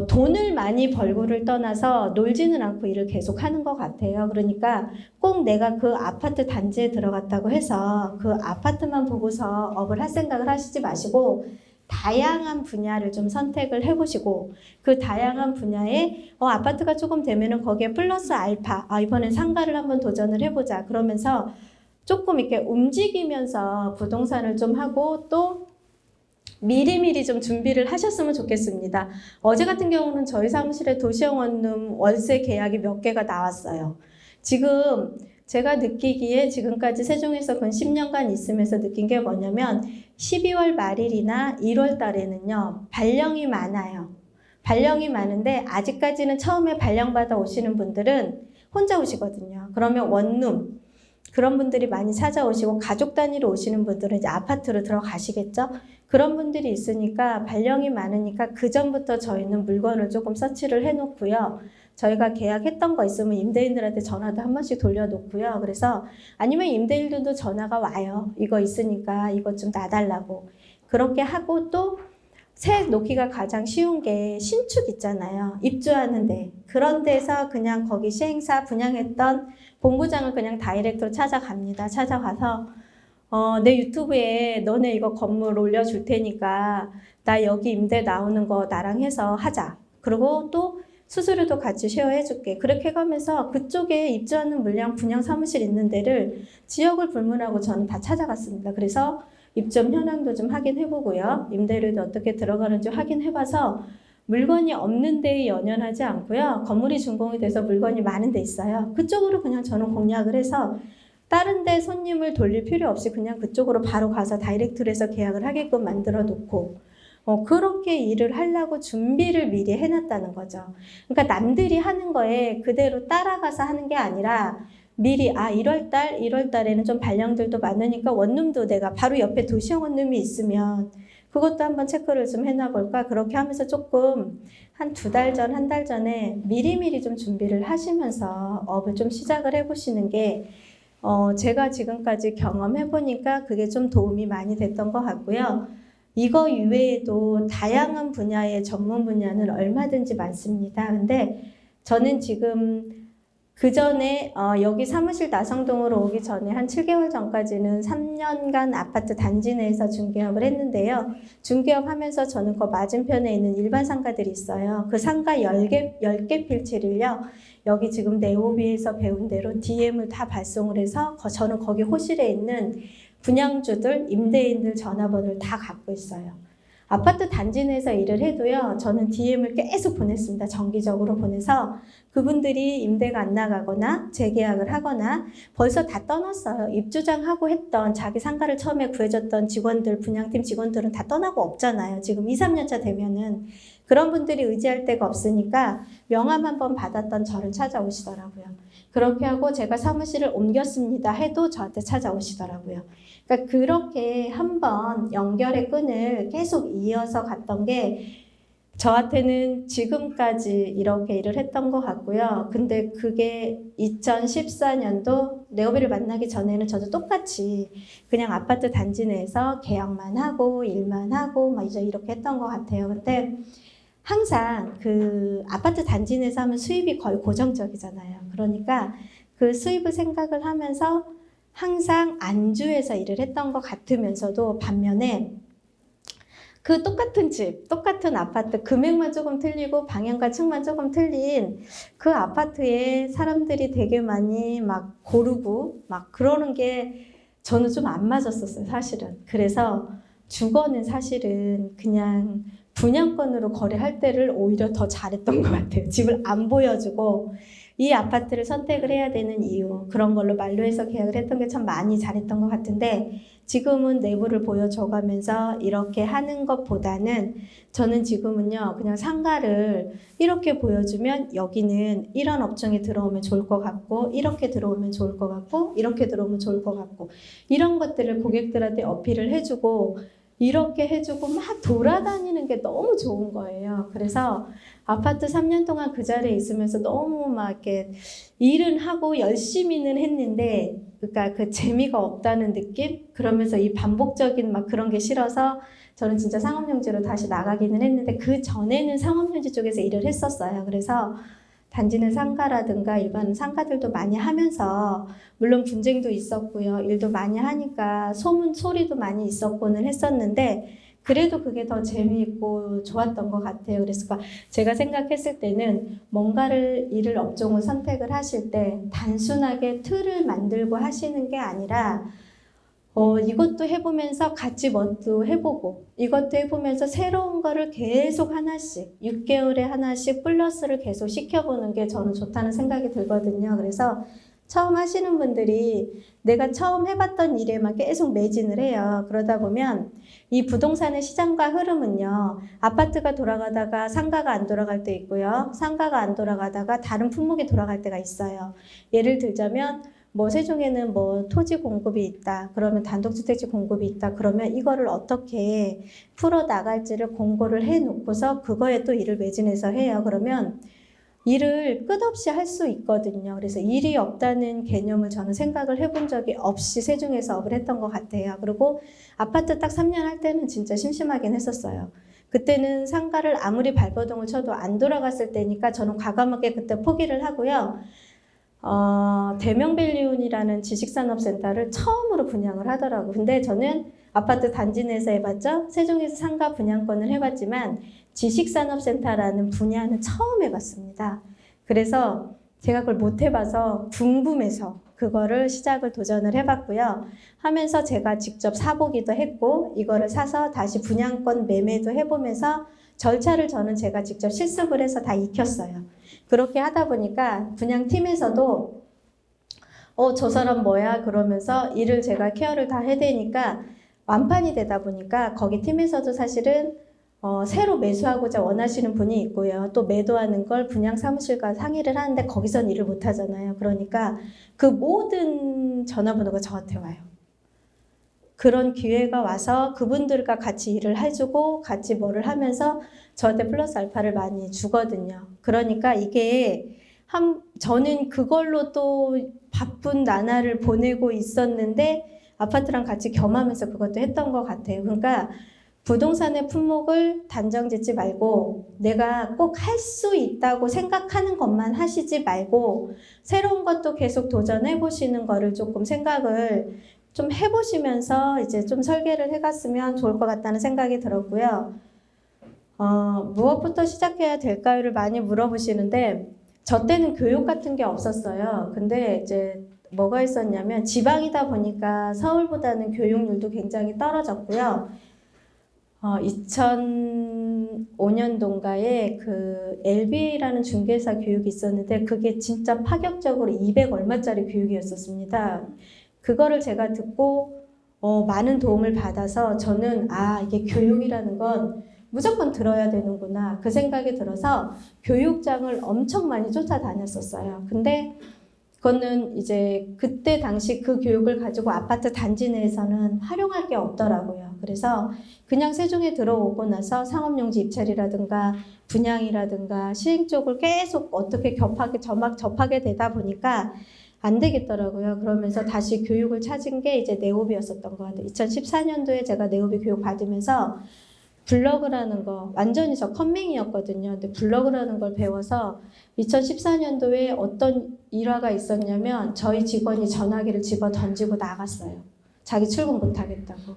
[SPEAKER 1] 돈을 많이 벌고를 떠나서 놀지는 않고 일을 계속 하는 것 같아요. 그러니까 꼭 내가 그 아파트 단지에 들어갔다고 해서 그 아파트만 보고서 업을 할 생각을 하시지 마시고 다양한 분야를 좀 선택을 해보시고 그 다양한 분야에 아파트가 조금 되면은 거기에 플러스 알파 이번엔 상가를 한번 도전을 해보자 그러면서 조금 이렇게 움직이면서 부동산을 좀 하고 또 미리미리 좀 준비를 하셨으면 좋겠습니다. 어제 같은 경우는 저희 사무실에 도시형 원룸 월세 계약이 몇 개가 나왔어요. 지금 제가 느끼기에 지금까지 세종에서 근 10년간 있으면서 느낀 게 뭐냐면 12월 말일이나 1월 달에는요. 발령이 많아요. 발령이 많은데 아직까지는 처음에 발령받아 오시는 분들은 혼자 오시거든요. 그러면 원룸 그런 분들이 많이 찾아오시고 가족 단위로 오시는 분들은 이제 아파트로 들어가시겠죠. 그런 분들이 있으니까 발령이 많으니까 그 전부터 저희는 물건을 조금 서치를 해놓고요. 저희가 계약했던 거 있으면 임대인들한테 전화도 한 번씩 돌려놓고요. 그래서 아니면 임대인들도 전화가 와요. 이거 있으니까 이것 좀 놔달라고. 그렇게 하고 또 새 놓기가 가장 쉬운 게 신축 있잖아요. 입주하는데. 그런 데서 그냥 거기 시행사 분양했던 본부장을 그냥 다이렉트로 찾아갑니다. 찾아가서 내 유튜브에 너네 이거 건물 올려줄 테니까 나 여기 임대 나오는 거 나랑 해서 하자. 그리고 또 수수료도 같이 쉐어해줄게. 그렇게 가면서 그쪽에 입주하는 물량 분양 사무실 있는 데를 지역을 불문하고 저는 다 찾아갔습니다. 그래서 입점 현황도 좀 확인해보고요. 임대료도 어떻게 들어가는지 확인해봐서 물건이 없는 데에 연연하지 않고요. 건물이 준공이 돼서 물건이 많은 데 있어요. 그쪽으로 그냥 저는 공략을 해서 다른 데 손님을 돌릴 필요 없이 그냥 그쪽으로 바로 가서 다이렉트로 해서 계약을 하게끔 만들어 놓고 그렇게 일을 하려고 준비를 미리 해놨다는 거죠. 그러니까 남들이 하는 거에 그대로 따라가서 하는 게 아니라 미리 1월 달에는 좀 발령들도 많으니까 원룸도 내가 바로 옆에 도시형 원룸이 있으면 그것도 한번 체크를 좀 해놔볼까. 그렇게 하면서 조금 한 2달 전, 1달 전에 미리미리 좀 준비를 하시면서 업을 좀 시작을 해보시는 게 제가 지금까지 경험해보니까 그게 좀 도움이 많이 됐던 것 같고요. 이거 이외에도 다양한 분야의 전문 분야는 얼마든지 많습니다. 근데 저는 지금 그 전에 여기 사무실 나성동으로 오기 전에 한 7개월 전까지는 3년간 아파트 단지 내에서 중개업을 했는데요. 중개업 하면서 저는 그 맞은편에 있는 일반 상가들이 있어요. 그 상가 10개 필지를요. 여기 지금 네오비에서 배운 대로 DM을 다 발송을 해서 저는 거기 호실에 있는 분양주들, 임대인들 전화번호를 다 갖고 있어요. 아파트 단지 내에서 일을 해도요. 저는 DM을 계속 보냈습니다. 정기적으로 보내서 그분들이 임대가 안 나가거나 재계약을 하거나 벌써 다 떠났어요. 입주장하고 했던 자기 상가를 처음에 구해줬던 직원들, 분양팀 직원들은 다 떠나고 없잖아요. 지금 2, 3년 차 되면은 그런 분들이 의지할 데가 없으니까 명함 한번 받았던 저를 찾아오시더라고요. 그렇게 하고 제가 사무실을 옮겼습니다 해도 저한테 찾아오시더라고요. 그러니까 그렇게 한번 연결의 끈을 계속 이어서 갔던 게 저한테는 지금까지 이렇게 일을 했던 것 같고요. 근데 그게 2014년도 네오비를 만나기 전에는 저도 똑같이 그냥 아파트 단지 내에서 계약만 하고 일만 하고 막 이제 이렇게 했던 것 같아요. 근데 항상 그 아파트 단지 내에서 하면 수입이 거의 고정적이잖아요. 그러니까 그 수입을 생각을 하면서 항상 안주해서 일을 했던 것 같으면서도 반면에 그 똑같은 집, 똑같은 아파트, 금액만 조금 틀리고 방향과 층만 조금 틀린 그 아파트에 사람들이 되게 많이 막 고르고 막 그러는 게 저는 좀 안 맞았었어요, 사실은. 그래서 주거는 사실은 그냥 분양권으로 거래할 때를 오히려 더 잘했던 것 같아요. 집을 안 보여주고 이 아파트를 선택을 해야 되는 이유, 그런 걸로 만료해서 계약을 했던 게 참 많이 잘했던 것 같은데 지금은 내부를 보여줘가면서 이렇게 하는 것보다는 저는 지금은요 그냥 상가를 이렇게 보여주면 여기는 이런 업종이 들어오면 좋을 것 같고 이렇게 들어오면 좋을 것 같고 이렇게 들어오면 좋을 것 같고 이런 것들을 고객들한테 어필을 해주고 이렇게 해주고 막 돌아다니는 게 너무 좋은 거예요. 그래서 아파트 3년 동안 그 자리에 있으면서 너무 막 이렇게 일은 하고 열심히는 했는데 그러니까 그 재미가 없다는 느낌? 그러면서 이 반복적인 막 그런 게 싫어서 저는 진짜 상업용지로 다시 나가기는 했는데 그 전에는 상업용지 쪽에서 일을 했었어요. 그래서 단지는 상가라든가 일반 상가들도 많이 하면서 물론 분쟁도 있었고요. 일도 많이 하니까 소리도 많이 있었고는 했었는데 그래도 그게 더 재미있고 좋았던 것 같아요. 그래서 제가 생각했을 때는 뭔가를 일을 업종을 선택을 하실 때 단순하게 틀을 만들고 하시는 게 아니라 이것도 해보면서 같이 뭣도 해보고 이것도 해보면서 새로운 거를 계속 하나씩 6개월에 하나씩 플러스를 계속 시켜보는 게 저는 좋다는 생각이 들거든요. 그래서 처음 하시는 분들이 내가 처음 해봤던 일에만 계속 매진을 해요. 그러다 보면 이 부동산의 시장과 흐름은요. 아파트가 돌아가다가 상가가 안 돌아갈 때 있고요. 상가가 안 돌아가다가 다른 품목이 돌아갈 때가 있어요. 예를 들자면 뭐 세종에는 뭐 토지 공급이 있다. 그러면 단독주택지 공급이 있다. 그러면 이거를 어떻게 풀어 나갈지를 공고를 해 놓고서 그거에 또 일을 매진해서 해요. 그러면 일을 끝없이 할 수 있거든요. 그래서 일이 없다는 개념을 저는 생각을 해본 적이 없이 세종에서 업을 했던 것 같아요. 그리고 아파트 딱 3년 할 때는 진짜 심심하긴 했었어요. 그때는 상가를 아무리 발버둥을 쳐도 안 돌아갔을 때니까 저는 과감하게 그때 포기를 하고요. 대명밸리온이라는 지식산업센터를 처음으로 분양을 하더라고요. 근데 저는 아파트 단지 내에서 해봤죠. 세종에서 상가 분양권을 해봤지만 지식산업센터라는 분야는 처음 해봤습니다. 그래서 제가 그걸 못 해봐서 궁금해서 그거를 시작을 도전을 해봤고요. 하면서 제가 직접 사보기도 했고 이거를 사서 다시 분양권 매매도 해보면서 절차를 저는 제가 직접 실습을 해서 다 익혔어요. 그렇게 하다 보니까 분양팀에서도 저 사람 뭐야? 그러면서 일을 제가 케어를 다 해대니까 완판이 되다 보니까 거기 팀에서도 사실은 새로 매수하고자 원하시는 분이 있고요. 또 매도하는 걸 분양 사무실과 상의를 하는데 거기선 일을 못 하잖아요. 그러니까 그 모든 전화번호가 저한테 와요. 그런 기회가 와서 그분들과 같이 일을 해주고 같이 뭐를 하면서 저한테 플러스 알파를 많이 주거든요. 그러니까 이게 저는 그걸로 또 바쁜 나날을 보내고 있었는데 아파트랑 같이 겸하면서 그것도 했던 것 같아요. 그러니까 부동산의 품목을 단정 짓지 말고 내가 꼭 할 수 있다고 생각하는 것만 하시지 말고 새로운 것도 계속 도전해 보시는 거를 조금 생각을 좀 해보시면서 이제 좀 설계를 해갔으면 좋을 것 같다는 생각이 들었고요. 무엇부터 시작해야 될까요를 많이 물어보시는데 저 때는 교육 같은 게 없었어요. 근데 이제 뭐가 있었냐면 지방이다 보니까 서울보다는 교육률도 굉장히 떨어졌고요. 2005년도인가에 그 LBA라는 중개사 교육이 있었는데 그게 진짜 파격적으로 200 얼마짜리 교육이었었습니다. 그거를 제가 듣고 많은 도움을 받아서 저는 이게 교육이라는 건 무조건 들어야 되는구나 그 생각이 들어서 교육장을 엄청 많이 쫓아다녔었어요. 근데 그거는 이제 그때 당시 그 교육을 가지고 아파트 단지 내에서는 활용할 게 없더라고요. 그래서 그냥 세종에 들어오고 나서 상업용지 입찰이라든가 분양이라든가 시행 쪽을 계속 어떻게 접하게 되다 보니까 안 되겠더라고요. 그러면서 다시 교육을 찾은 게 이제 네오비였었던 것 같아요. 2014년도에 제가 네오비 교육 받으면서 블로그라는 거, 완전히 저 컴맹이었거든요. 근데 블로그라는 걸 배워서 2014년도에 어떤 일화가 있었냐면 저희 직원이 전화기를 집어 던지고 나갔어요. 자기 출근 못 하겠다고.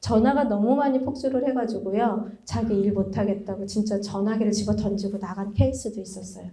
[SPEAKER 1] 전화가 너무 많이 폭주를 해가지고요. 자기 일 못 하겠다고 진짜 전화기를 집어 던지고 나간 케이스도 있었어요.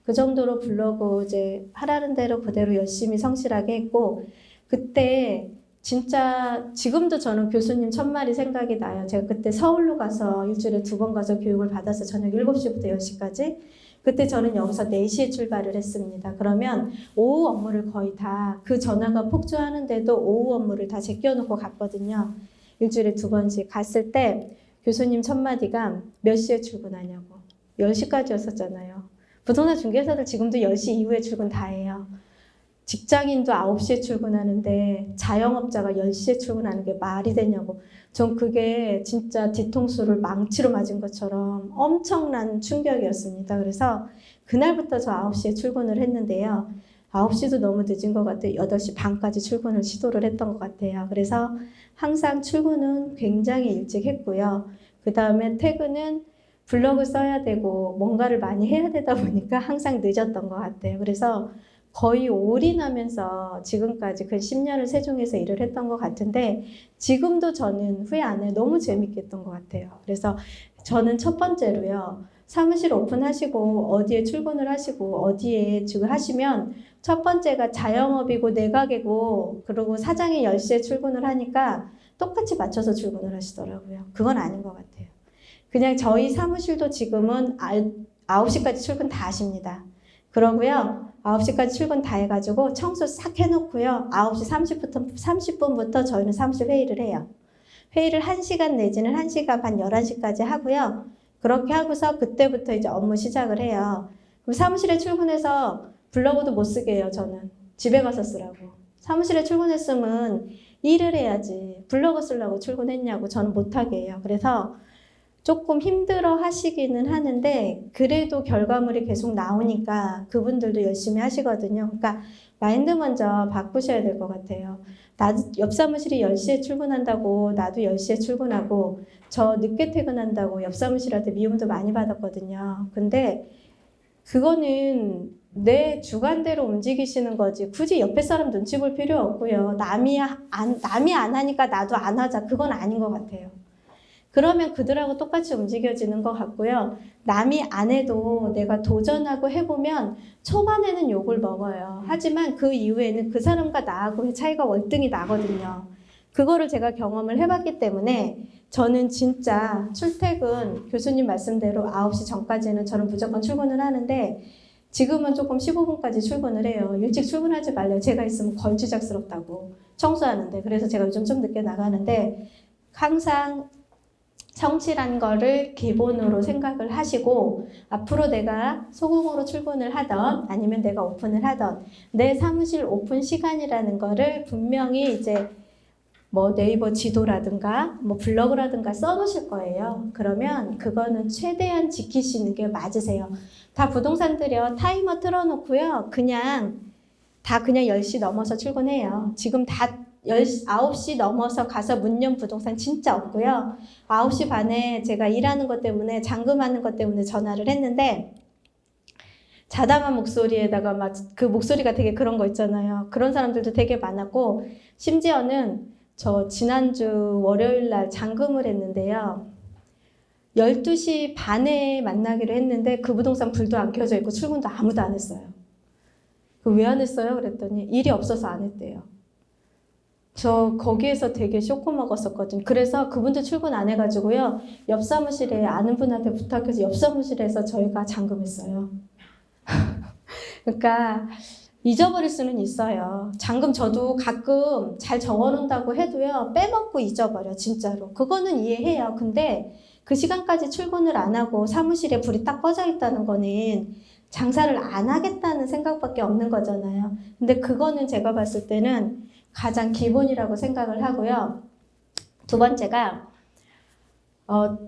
[SPEAKER 1] 그 정도로 블로그 이제 하라는 대로 그대로 열심히 성실하게 했고 그때 진짜 지금도 저는 교수님 첫말이 생각이 나요. 제가 그때 서울로 가서 일주일에 2번 가서 교육을 받아서 저녁 7시부터 10시까지 그때 저는 여기서 4시에 출발을 했습니다. 그러면 오후 업무를 거의 다 그 전화가 폭주하는데도 오후 업무를 다 제껴놓고 갔거든요. 일주일에 2번씩 갔을 때 교수님 첫마디가 몇 시에 출근하냐고. 10시까지였었잖아요. 부동산 중개사들 지금도 10시 이후에 출근 다 해요. 직장인도 9시에 출근하는데 자영업자가 10시에 출근하는 게 말이 되냐고. 전 그게 진짜 뒤통수를 망치로 맞은 것처럼 엄청난 충격이었습니다. 그래서 그날부터 저 9시에 출근을 했는데요. 9시도 너무 늦은 것 같아요. 8시 반까지 출근을 시도를 했던 것 같아요. 그래서 항상 출근은 굉장히 일찍 했고요. 그 다음에 퇴근은 블로그 써야 되고 뭔가를 많이 해야 되다 보니까 항상 늦었던 것 같아요. 그래서 거의 올인하면서 지금까지 근 10년을 세종에서 일을 했던 것 같은데 지금도 저는 후회 안 해요. 너무 재밌게 했던 것 같아요. 그래서 저는 첫 번째로요. 사무실 오픈하시고 어디에 출근을 하시고 어디에 지금 하시면 첫 번째가 자영업이고 내가게고 그리고 사장이 10시에 출근을 하니까 똑같이 맞춰서 출근을 하시더라고요. 그건 아닌 것 같아요. 그냥 저희 사무실도 지금은 9시까지 출근 다 하십니다. 그러고요. 9시까지 출근 다 해가지고 청소 싹 해놓고요. 9시 30분부터 저희는 사무실 회의를 해요. 회의를 1시간 내지는 1시간 반 11시까지 하고요. 그렇게 하고서 그때부터 이제 업무 시작을 해요. 그럼 사무실에 출근해서 블로그도 못 쓰게 해요, 저는. 집에 가서 쓰라고. 사무실에 출근했으면 일을 해야지. 블로그 쓰려고 출근했냐고 저는 못하게 해요. 그래서 조금 힘들어 하시기는 하는데 그래도 결과물이 계속 나오니까 그분들도 열심히 하시거든요. 그러니까 마인드 먼저 바꾸셔야 될 것 같아요. 나도 옆 사무실이 10시에 출근한다고 나도 10시에 출근하고 저 늦게 퇴근한다고 옆 사무실한테 미움도 많이 받았거든요. 근데 그거는 내 주관대로 움직이시는 거지 굳이 옆에 사람 눈치 볼 필요 없고요. 남이 안 하니까 나도 안 하자. 그건 아닌 것 같아요. 그러면 그들하고 똑같이 움직여지는 것 같고요. 남이 안 해도 내가 도전하고 해보면 초반에는 욕을 먹어요. 하지만 그 이후에는 그 사람과 나하고의 차이가 월등히 나거든요. 그거를 제가 경험을 해봤기 때문에 저는 진짜 출퇴근 교수님 말씀대로 9시 전까지는 저는 무조건 출근을 하는데 지금은 조금 15분까지 출근을 해요. 일찍 출근하지 말래요. 제가 있으면 걸주작스럽다고 청소하는데. 그래서 제가 요즘 좀 늦게 나가는데 항상 성실한 거를 기본으로 생각을 하시고 앞으로 내가 소규모로 출근을 하던 아니면 내가 오픈을 하던 내 사무실 오픈 시간이라는 거를 분명히 이제 뭐 네이버 지도라든가 뭐 블로그라든가 써놓으실 거예요. 그러면 그거는 최대한 지키시는 게 맞으세요. 다 부동산들이요. 타이머 틀어놓고요. 그냥 10시 넘어서 출근해요. 지금 다 9시 넘어서 가서 문 연 부동산 진짜 없고요. 9시 반에 제가 일하는 것 때문에 잠금하는 것 때문에 전화를 했는데 자담한 목소리에다가 막 그 목소리가 되게 그런 거 있잖아요. 그런 사람들도 되게 많았고 심지어는 저 지난주 월요일 날 잠금을 했는데요. 12시 반에 만나기로 했는데 그 부동산 불도 안 켜져 있고 출근도 아무도 안 했어요. 왜 안 했어요? 그랬더니 일이 없어서 안 했대요. 저 거기에서 되게 쇼크 먹었었거든요. 그래서 그분도 출근 안 해가지고요. 옆 사무실에 아는 분한테 부탁해서 옆 사무실에서 저희가 잠금했어요. 그러니까 잊어버릴 수는 있어요. 잠금 저도 가끔 잘 적어놓는다고 해도요. 빼먹고 잊어버려 진짜로. 그거는 이해해요. 근데 그 시간까지 출근을 안 하고 사무실에 불이 딱 꺼져 있다는 거는 장사를 안 하겠다는 생각밖에 없는 거잖아요. 근데 그거는 제가 봤을 때는 가장 기본이라고 생각을 하고요. 두 번째가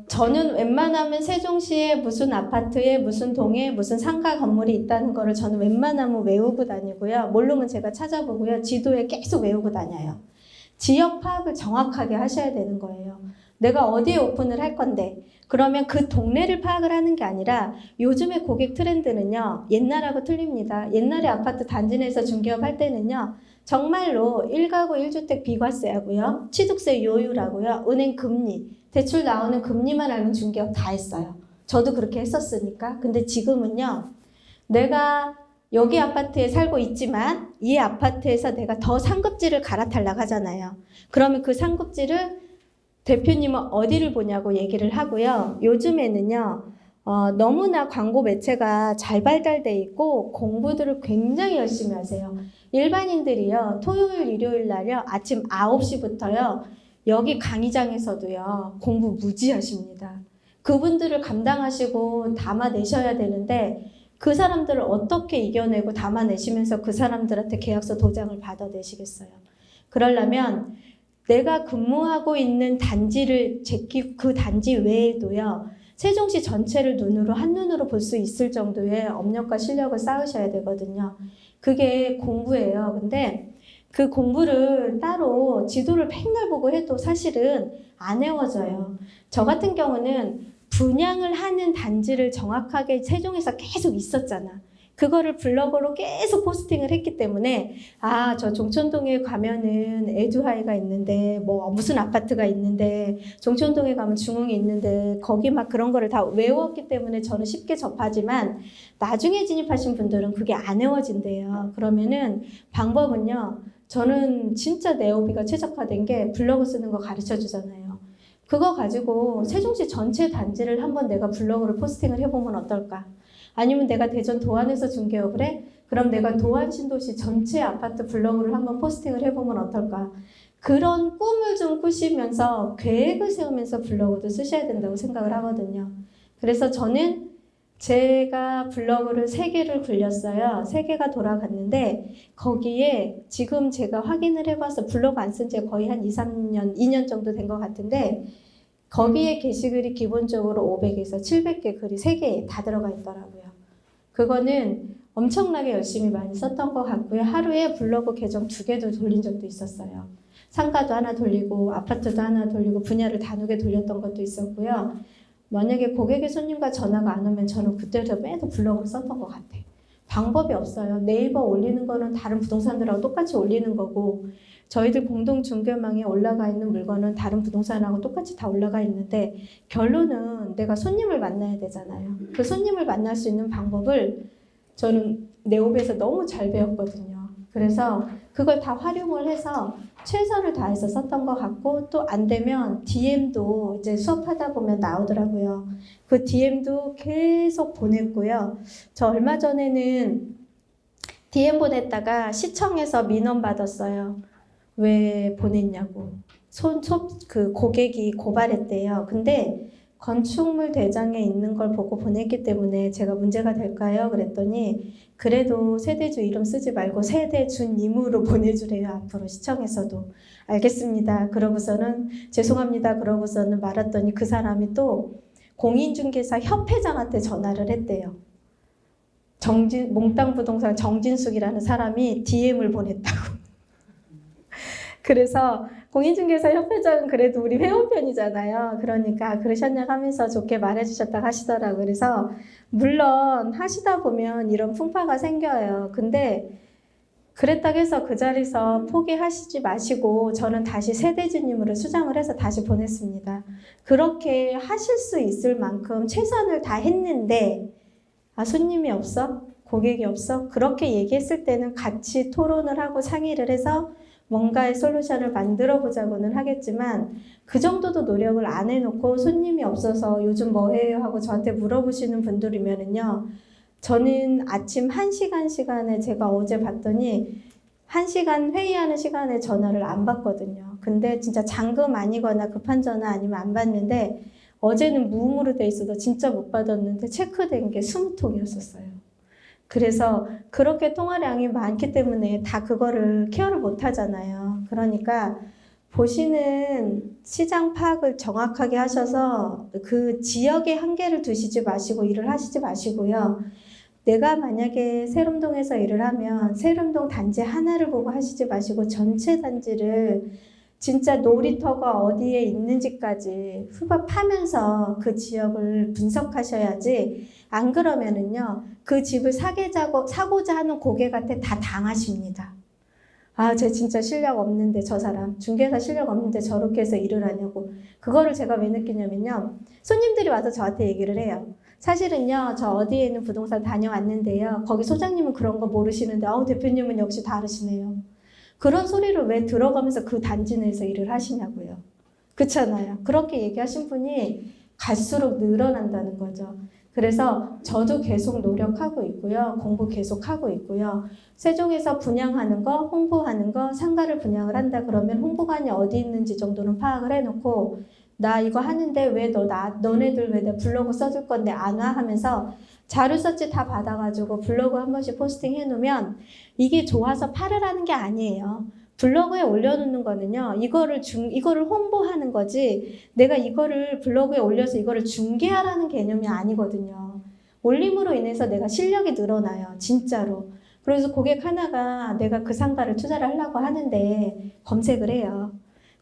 [SPEAKER 1] 저는 웬만하면 세종시에 무슨 아파트에 무슨 동에 무슨 상가 건물이 있다는 거를 저는 웬만하면 외우고 다니고요. 모르면 제가 찾아보고요. 지도에 계속 외우고 다녀요. 지역 파악을 정확하게 하셔야 되는 거예요. 내가 어디에 오픈을 할 건데 그러면 그 동네를 파악을 하는 게 아니라 요즘의 고객 트렌드는요. 옛날하고 틀립니다. 옛날에 아파트 단지 내에서 중개업 할 때는요. 정말로 1가구 1주택 비과세하고요. 취득세 요율하고요. 은행 금리, 대출 나오는 금리만 알면 중개업 다 했어요. 저도 그렇게 했었으니까. 근데 지금은요. 내가 여기 아파트에 살고 있지만 이 아파트에서 내가 더 상급지를 갈아타려고 하잖아요. 그러면 그 상급지를 대표님은 어디를 보냐고 얘기를 하고요. 요즘에는요. 너무나 광고 매체가 잘 발달돼 있고 공부들을 굉장히 열심히 하세요. 일반인들이요. 토요일, 일요일 날요. 아침 9시부터요. 여기 강의장에서도요. 공부 무지하십니다. 그분들을 감당하시고 담아내셔야 되는데 그 사람들을 어떻게 이겨내고 담아내시면서 그 사람들한테 계약서 도장을 받아내시겠어요. 그러려면 내가 근무하고 있는 단지를 제끼고 그 단지 외에도요. 세종시 전체를 눈으로 한눈으로 볼 수 있을 정도의 업력과 실력을 쌓으셔야 되거든요. 그게 공부예요. 근데 그 공부를 따로 지도를 맨날 보고 해도 사실은 안 외워져요. 저 같은 경우는 분양을 하는 단지를 정확하게 세종에서 계속 있었잖아. 그거를 블로그로 계속 포스팅을 했기 때문에 저 종촌동에 가면은 에듀하이가 있는데 뭐 무슨 아파트가 있는데 종촌동에 가면 중흥이 있는데 거기 막 그런 거를 다 외웠기 때문에 저는 쉽게 접하지만 나중에 진입하신 분들은 그게 안 외워진대요. 그러면은 방법은요. 저는 진짜 네오비가 최적화된 게 블로그 쓰는 거 가르쳐 주잖아요. 그거 가지고 세종시 전체 단지를 한번 내가 블로그로 포스팅을 해보면 어떨까? 아니면 내가 대전 도안에서 중개업을 해? 그럼 내가 도안 신도시 전체 아파트 블로그를 한번 포스팅을 해보면 어떨까? 그런 꿈을 좀 꾸시면서 계획을 세우면서 블로그도 쓰셔야 된다고 생각을 하거든요. 그래서 저는 제가 블로그를 3개를 굴렸어요. 3개가 돌아갔는데 거기에 지금 제가 확인을 해봐서 블로그 안 쓴 지 거의 한 2년 정도 된 것 같은데 거기에 게시글이 기본적으로 500에서 700개 글이 3개에 다 들어가 있더라고요. 그거는 엄청나게 열심히 많이 썼던 것 같고요. 하루에 블로그 계정 2개도 돌린 적도 있었어요. 상가도 하나 돌리고 아파트도 하나 돌리고 분야를 나누게 돌렸던 것도 있었고요. 만약에 고객의 손님과 전화가 안 오면 저는 그때부터 매도 블로그를 썼던 것 같아. 방법이 없어요. 네이버 올리는 거는 다른 부동산들하고 똑같이 올리는 거고 저희들 공동 중개망에 올라가 있는 물건은 다른 부동산하고 똑같이 다 올라가 있는데 결론은 내가 손님을 만나야 되잖아요. 그 손님을 만날 수 있는 방법을 저는 네오비에서 너무 잘 배웠거든요. 그래서 그걸 다 활용을 해서 최선을 다해서 썼던 것 같고, 또 안 되면 DM도 이제 수업하다 보면 나오더라고요. 그 DM도 계속 보냈고요. 저 얼마 전에는 DM 보냈다가 시청에서 민원 받았어요. 왜 보냈냐고. 그 고객이 고발했대요. 근데 건축물 대장에 있는 걸 보고 보냈기 때문에 제가 문제가 될까요? 그랬더니 그래도 세대주 이름 쓰지 말고 세대주님으로 보내주래요. 앞으로 시청에서도. 알겠습니다. 그러고서는 죄송합니다. 그러고서는 말았더니 그 사람이 또 공인중개사 협회장한테 전화를 했대요. 몽땅 부동산 정진숙이라는 사람이 DM을 보냈다고. 그래서 공인중개사 협회장은 그래도 우리 회원 편이잖아요. 그러니까 그러셨냐고 하면서 좋게 말해주셨다고 하시더라고요. 그래서 물론 하시다 보면 이런 풍파가 생겨요. 근데 그랬다고 해서 그 자리에서 포기하시지 마시고 저는 다시 세대주님으로 수정을 해서 다시 보냈습니다. 그렇게 하실 수 있을 만큼 최선을 다했는데 손님이 없어? 고객이 없어? 그렇게 얘기했을 때는 같이 토론을 하고 상의를 해서 뭔가의 솔루션을 만들어 보자고는 하겠지만 그 정도도 노력을 안 해놓고 손님이 없어서 요즘 뭐 해요? 하고 저한테 물어보시는 분들이면은요. 저는 아침 1시간 시간에 제가 어제 봤더니 1시간 회의하는 시간에 전화를 안 받거든요. 근데 진짜 잠금 아니거나 급한 전화 아니면 안 받는데 어제는 무음으로 돼 있어도 진짜 못 받았는데 체크된 게 20통이었었어요. 그래서 그렇게 통화량이 많기 때문에 다 그거를 케어를 못 하잖아요. 그러니까 보시는 시장 파악을 정확하게 하셔서 그 지역에 한계를 두시지 마시고 일을 하시지 마시고요. 내가 만약에 세림동에서 일을 하면 세림동 단지 하나를 보고 하시지 마시고 전체 단지를 진짜 놀이터가 어디에 있는지까지 파면서 그 지역을 분석하셔야지 안 그러면은요 그 집을 사고자 하는 고객한테 다 당하십니다. 쟤 진짜 실력 없는데 저 사람 중개사 실력 없는데 저렇게 해서 일을 하냐고. 그거를 제가 왜 느끼냐면요 손님들이 와서 저한테 얘기를 해요. 사실은요 저 어디에 있는 부동산 다녀왔는데요 거기 소장님은 그런 거 모르시는데 대표님은 역시 다르시네요. 그런 소리를 왜 들어가면서 그 단지 내에서 일을 하시냐고요. 그렇잖아요. 그렇게 얘기하신 분이 갈수록 늘어난다는 거죠. 그래서 저도 계속 노력하고 있고요. 공부 계속하고 있고요. 세종에서 분양하는 거, 홍보하는 거, 상가를 분양을 한다 그러면 홍보관이 어디 있는지 정도는 파악을 해놓고 나 이거 하는데 왜 너네들 왜 내 블로그 써줄 건데 안 와? 하면서 자료서치 다 받아가지고 블로그 한 번씩 포스팅 해놓으면 이게 좋아서 팔으라는 게 아니에요. 블로그에 올려놓는 거는요, 이거를 홍보하는 거지, 내가 이거를 블로그에 올려서 이거를 중개하라는 개념이 아니거든요. 올림으로 인해서 내가 실력이 늘어나요, 진짜로. 그래서 고객 하나가 내가 그 상가를 투자를 하려고 하는데 검색을 해요.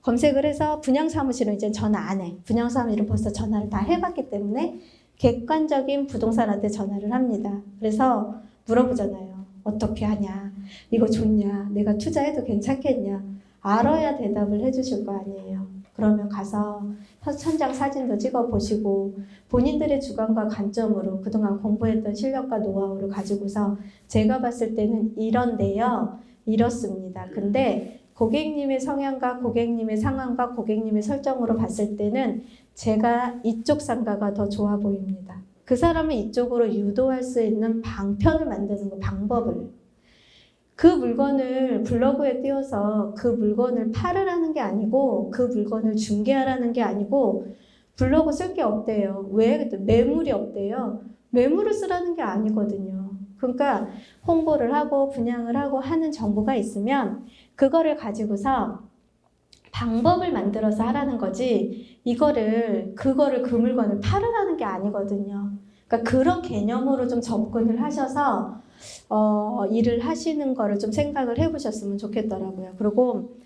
[SPEAKER 1] 검색을 해서 분양사무실은 이제 전화 안 해. 분양사무실은 벌써 전화를 다 해봤기 때문에 객관적인 부동산한테 전화를 합니다. 그래서 물어보잖아요. 어떻게 하냐? 이거 좋냐? 내가 투자해도 괜찮겠냐? 알아야 대답을 해주실 거 아니에요. 그러면 가서 현장 사진도 찍어보시고 본인들의 주관과 관점으로 그동안 공부했던 실력과 노하우를 가지고서 제가 봤을 때는 이런데요. 이렇습니다. 근데 고객님의 성향과 고객님의 상황과 고객님의 설정으로 봤을 때는 제가 이쪽 상가가 더 좋아 보입니다. 그 사람을 이쪽으로 유도할 수 있는 방편을 만드는 거, 방법을. 그 물건을 블로그에 띄워서 그 물건을 팔으라는 게 아니고 그 물건을 중개하라는 게 아니고 블로그 쓸 게 없대요. 왜? 매물이 없대요. 매물을 쓰라는 게 아니거든요. 그러니까 홍보를 하고 분양을 하고 하는 정보가 있으면 그거를 가지고서 방법을 만들어서 하라는 거지 그거를 그 물건을 팔으라는 게 아니거든요. 그러니까 그런 개념으로 좀 접근을 하셔서 일을 하시는 거를 좀 생각을 해보셨으면 좋겠더라고요. 그리고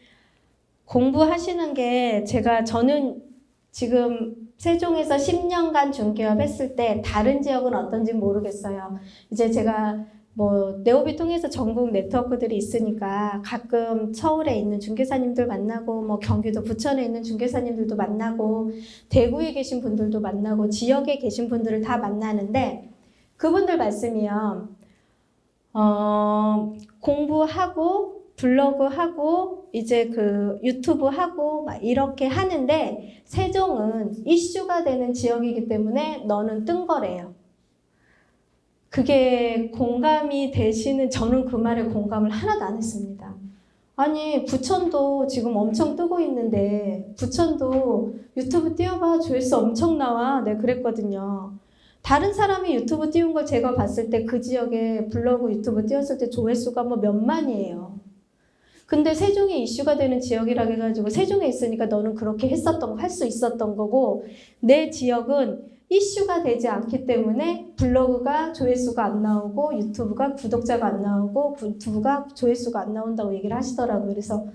[SPEAKER 1] 공부하시는 게 저는 지금 세종에서 10년간 중개업 했을 때 다른 지역은 어떤지 모르겠어요. 이제 제가 네오비 통해서 전국 네트워크들이 있으니까 가끔 서울에 있는 중개사님들 만나고 경기도 부천에 있는 중개사님들도 만나고 대구에 계신 분들도 만나고 지역에 계신 분들을 다 만나는데 그분들 말씀이요. 공부하고 블로그 하고 이제 그 유튜브 하고 막 이렇게 하는데 세종은 이슈가 되는 지역이기 때문에 너는 뜬 거래요. 그게 공감이 되시는, 저는 그 말에 공감을 하나도 안 했습니다. 아니 부천도 지금 엄청 뜨고 있는데 부천도 유튜브 띄워봐 조회수 엄청 나와. 네 그랬거든요. 다른 사람이 유튜브 띄운 걸 제가 봤을 때 그 지역에 블로그 유튜브 띄웠을 때 조회수가 뭐 몇만이에요. 근데 세종이 이슈가 되는 지역이라 해가지고 세종에 있으니까 너는 그렇게 했었던 거, 할 수 있었던 거고, 내 지역은 이슈가 되지 않기 때문에 블로그가 조회수가 안 나오고 유튜브가 구독자가 안 나오고 유튜브가 조회수가 안 나온다고 얘기를 하시더라고요. 그래서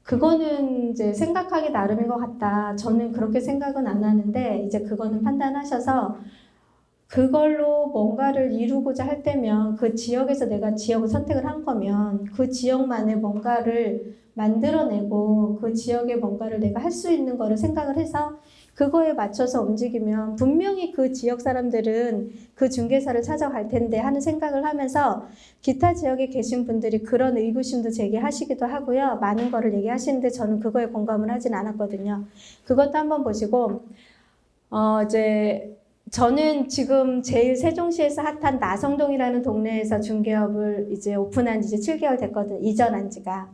[SPEAKER 1] 그거는 이제 생각하기 나름인 것 같다. 저는 그렇게 생각은 안 하는데 이제 그거는 판단하셔서 그걸로 뭔가를 이루고자 할 때면 그 지역에서 내가 지역을 선택을 한 거면 그 지역만의 뭔가를 만들어내고 그 지역의 뭔가를 내가 할 수 있는 거를 생각을 해서 그거에 맞춰서 움직이면 분명히 그 지역 사람들은 그 중개사를 찾아갈 텐데 하는 생각을 하면서 기타 지역에 계신 분들이 그런 의구심도 제기하시기도 하고요. 많은 거를 얘기하시는데 저는 그거에 공감을 하진 않았거든요. 그것도 한번 보시고 이제 저는 지금 제일 세종시에서 핫한 나성동이라는 동네에서 중개업을 이제 오픈한 지 이제 7개월 됐거든요. 이전한 지가.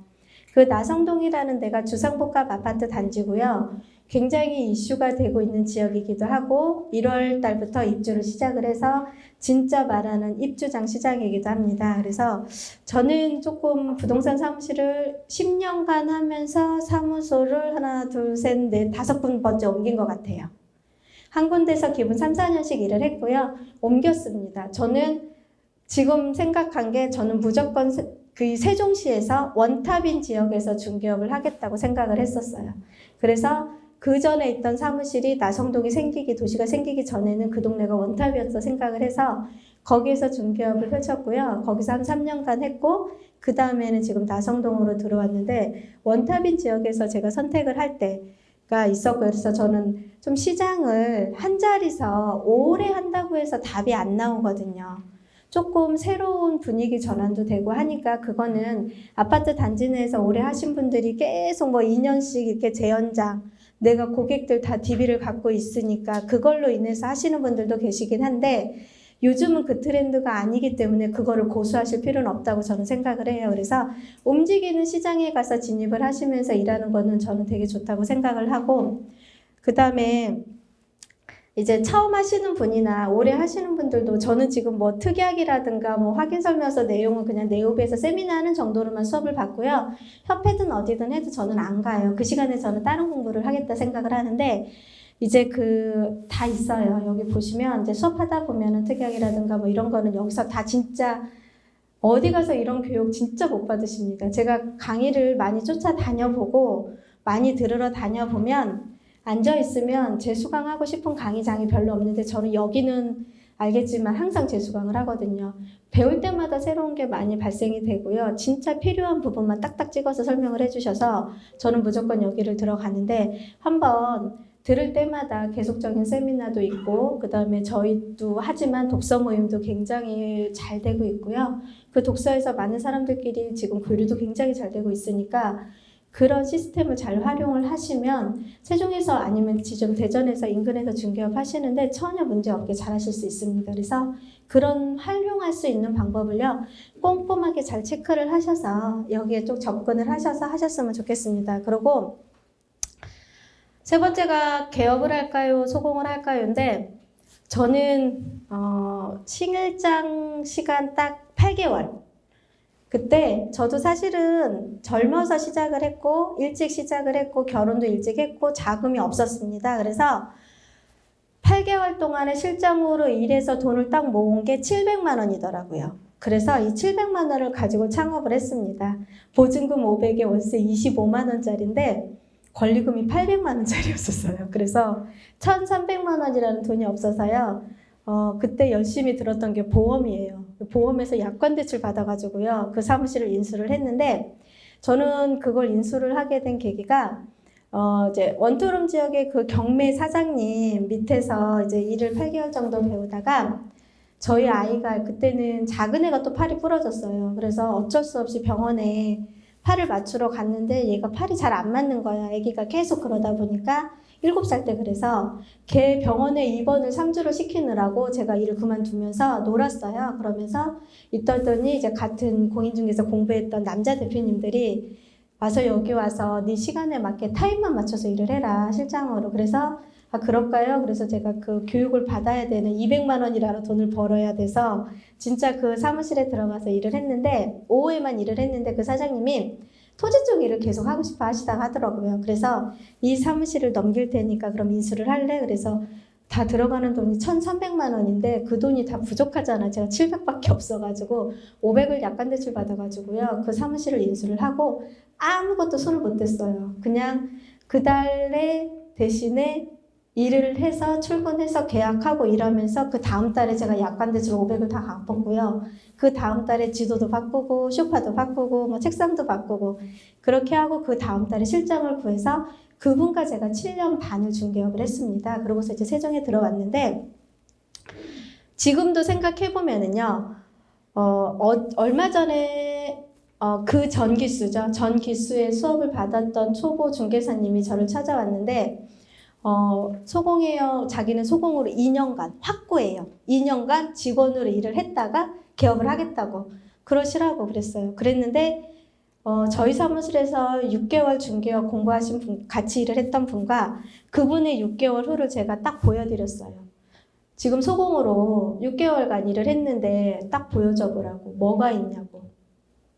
[SPEAKER 1] 그 나성동이라는 데가 주상복합 아파트 단지고요. 굉장히 이슈가 되고 있는 지역이기도 하고 1월 달부터 입주를 시작을 해서 진짜 말하는 입주장 시장이기도 합니다. 그래서 저는 조금 부동산 사무실을 10년간 하면서 사무소를 하나, 둘, 셋, 넷, 5군번째 옮긴 것 같아요. 한 군데서 기본 3, 4년씩 일을 했고요. 옮겼습니다. 저는 지금 생각한 게 저는 무조건 그 세종시에서 원탑인 지역에서 중개업을 하겠다고 생각을 했었어요. 그래서 그 전에 있던 사무실이 나성동이 도시가 생기기 전에는 그 동네가 원탑이었어 생각을 해서 거기에서 중개업을 펼쳤고요. 거기서 한 3년간 했고 그 다음에는 지금 나성동으로 들어왔는데 원탑인 지역에서 제가 선택을 할 때가 있었고 그래서 저는 좀 시장을 한 자리서 오래 한다고 해서 답이 안 나오거든요. 조금 새로운 분위기 전환도 되고 하니까 그거는 아파트 단지 내에서 오래 하신 분들이 계속 뭐 2년씩 이렇게 재연장 내가 고객들 다 DB를 갖고 있으니까 그걸로 인해서 하시는 분들도 계시긴 한데 요즘은 그 트렌드가 아니기 때문에 그거를 고수하실 필요는 없다고 저는 생각을 해요. 그래서 움직이는 시장에 가서 진입을 하시면서 일하는 거는 저는 되게 좋다고 생각을 하고 그 다음에 이제 처음 하시는 분이나 오래 하시는 분들도 저는 지금 뭐 특약이라든가 뭐 확인 설명서 내용은 그냥 네오비에서 세미나 하는 정도로만 수업을 받고요. 협회든 어디든 해도 저는 안 가요. 그 시간에 저는 다른 공부를 하겠다 생각을 하는데 이제 그 다 있어요. 여기 보시면 이제 수업하다 보면은 특약이라든가 뭐 이런 거는 여기서 다 진짜 어디 가서 이런 교육 진짜 못 받으십니다. 제가 강의를 많이 쫓아다녀보고 많이 들으러 다녀보면 앉아있으면 재수강하고 싶은 강의장이 별로 없는데 저는 여기는 알겠지만 항상 재수강을 하거든요. 배울 때마다 새로운 게 많이 발생이 되고요. 진짜 필요한 부분만 딱딱 찍어서 설명을 해주셔서 저는 무조건 여기를 들어가는데 한번 들을 때마다 계속적인 세미나도 있고 그 다음에 저희도 하지만 독서 모임도 굉장히 잘 되고 있고요. 그 독서에서 많은 사람들끼리 지금 교류도 굉장히 잘 되고 있으니까 그런 시스템을 잘 활용을 하시면 세종에서 아니면 지금 대전에서 인근에서 중개업 하시는데 전혀 문제없게 잘 하실 수 있습니다. 그래서 그런 활용할 수 있는 방법을요. 꼼꼼하게 잘 체크를 하셔서 여기에 좀 접근을 하셔서 하셨으면 좋겠습니다. 그리고 세 번째가 개업을 할까요? 소공을 할까요?인데 저는 신일장 시간 딱 8개월 그때 저도 사실은 젊어서 시작을 했고 일찍 시작을 했고 결혼도 일찍 했고 자금이 없었습니다. 그래서 8개월 동안에 실장으로 일해서 돈을 딱 모은 게 700만 원이더라고요. 그래서 이 700만 원을 가지고 창업을 했습니다. 보증금 500에 월세 25만 원짜리인데 권리금이 800만 원짜리였었어요. 그래서 1,300만 원이라는 돈이 없어서요. 그때 열심히 들었던 게 보험이에요. 보험에서 약관 대출 받아가지고요. 그 사무실을 인수를 했는데 저는 그걸 인수를 하게 된 계기가 이제 원투룸 지역의 그 경매 사장님 밑에서 이제 일을 8개월 정도 배우다가 저희 아이가 그때는 작은 애가 또 팔이 부러졌어요. 그래서 어쩔 수 없이 병원에 팔을 맞추러 갔는데 얘가 팔이 잘 안 맞는 거야. 아기가 계속 그러다 보니까 7살 때 그래서 걔 병원에 입원을 3주를 시키느라고 제가 일을 그만두면서 놀았어요. 그러면서 있더니 이제 같은 공인중개사 공부했던 남자 대표님들이 와서 여기 와서 네 시간에 맞게 타임만 맞춰서 일을 해라 실장으로. 그래서 아 그럴까요? 그래서 제가 그 교육을 받아야 되는 200만 원이라는 돈을 벌어야 돼서 진짜 그 사무실에 들어가서 일을 했는데 오후에만 일을 했는데 그 사장님이 토지 쪽 일을 계속 하고 싶어 하시다가 하더라고요. 그래서 이 사무실을 넘길 테니까 그럼 인수를 할래? 그래서 다 들어가는 돈이 1,300만 원인데 그 돈이 다 부족하잖아. 제가 700밖에 없어가지고 500을 약관 대출 받아가지고요. 그 사무실을 인수를 하고 아무것도 손을 못 댔어요. 그냥 그 달에 대신에 일을 해서 출근해서 계약하고 일하면서 그 다음 달에 제가 약관 대출 500을 다 갚았고요. 그 다음 달에 지도도 바꾸고 소파도 바꾸고 뭐 책상도 바꾸고 그렇게 하고 그 다음 달에 실장을 구해서 그분과 제가 7년 반을 중개업을 했습니다. 그러고서 이제 세종에 들어왔는데 지금도 생각해보면은요, 얼마 전에 그 전 기수죠. 전 기수의 수업을 받았던 초보 중개사님이 저를 찾아왔는데 소공해요. 자기는 소공으로 2년간 확고해요. 2년간 직원으로 일을 했다가 개업을 하겠다고 그러시라고 그랬어요. 그랬는데 저희 사무실에서 6개월 중개업 공부하신 분, 같이 일을 했던 분과 그분의 6개월 후를 제가 딱 보여드렸어요. 지금 소공으로 6개월간 일을 했는데 딱 보여줘 보라고. 뭐가 있냐고.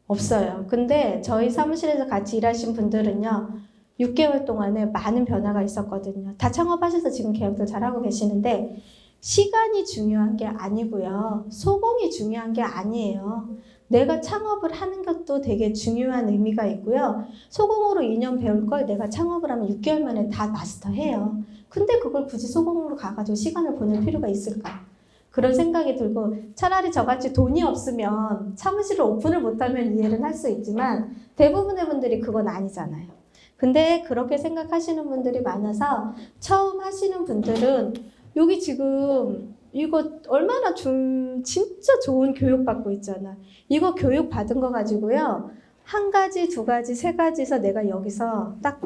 [SPEAKER 1] 없어요. 근데 저희 사무실에서 같이 일하신 분들은요. 6개월 동안에 많은 변화가 있었거든요. 다 창업하셔서 지금 개업들 잘하고 계시는데 시간이 중요한 게 아니고요. 소공이 중요한 게 아니에요. 내가 창업을 하는 것도 되게 중요한 의미가 있고요. 소공으로 2년 배울 걸 내가 창업을 하면 6개월 만에 다 마스터해요. 근데 그걸 굳이 소공으로 가가지고 시간을 보낼 필요가 있을까? 그런 생각이 들고 차라리 저같이 돈이 없으면 사무실을 오픈을 못하면 이해를 할 수 있지만 대부분의 분들이 그건 아니잖아요. 근데 그렇게 생각하시는 분들이 많아서 처음 하시는 분들은 여기 지금 이거 얼마나 진짜 좋은 교육 받고 있잖아. 이거 교육 받은 거 가지고요. 한 가지, 두 가지, 세 가지에서 내가 여기서 딱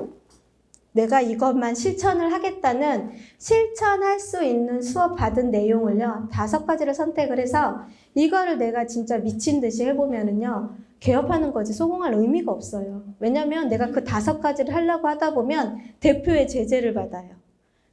[SPEAKER 1] 내가 이것만 실천을 하겠다는 실천할 수 있는 수업 받은 내용을요. 5가지를 선택을 해서 이거를 내가 진짜 미친 듯이 해보면은요. 개업하는 거지 소공할 의미가 없어요. 왜냐면 내가 그 5가지를 하려고 하다 보면 대표의 제재를 받아요.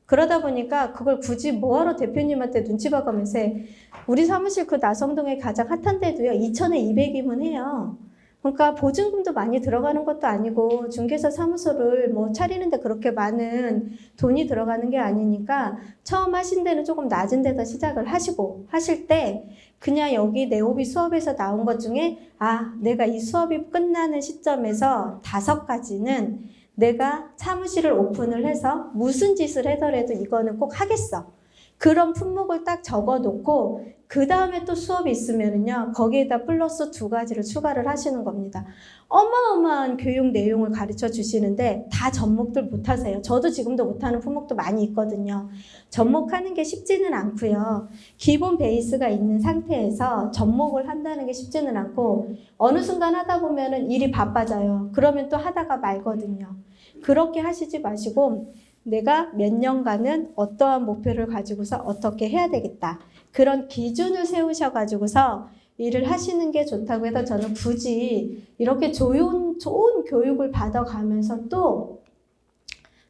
[SPEAKER 1] 그러다 보니까 그걸 굳이 뭐하러 대표님한테 눈치 봐가면서 해. 우리 사무실 그 나성동에 가장 핫한 데도요. 2,000에 200이면 해요. 그러니까 보증금도 많이 들어가는 것도 아니고 중개사 사무소를 뭐 차리는데 그렇게 많은 돈이 들어가는 게 아니니까 처음 하신 데는 조금 낮은 데서 시작을 하시고 하실 때 그냥 여기 네오비 수업에서 나온 것 중에 아 내가 이 수업이 끝나는 시점에서 5가지는 내가 사무실을 오픈을 해서 무슨 짓을 하더라도 이거는 꼭 하겠어. 그런 품목을 딱 적어놓고 그 다음에 또 수업이 있으면은요 거기에다 플러스 2가지를 추가를 하시는 겁니다. 어마어마한 교육 내용을 가르쳐 주시는데 다 접목들 못하세요. 저도 지금도 못하는 품목도 많이 있거든요. 접목하는 게 쉽지는 않고요. 기본 베이스가 있는 상태에서 접목을 한다는 게 쉽지는 않고 어느 순간 하다 보면은 일이 바빠져요. 그러면 또 하다가 말거든요. 그렇게 하시지 마시고 내가 몇 년간은 어떠한 목표를 가지고서 어떻게 해야 되겠다. 그런 기준을 세우셔가지고서 일을 하시는 게 좋다고 해서 저는 굳이 이렇게 좋은 교육을 받아가면서 또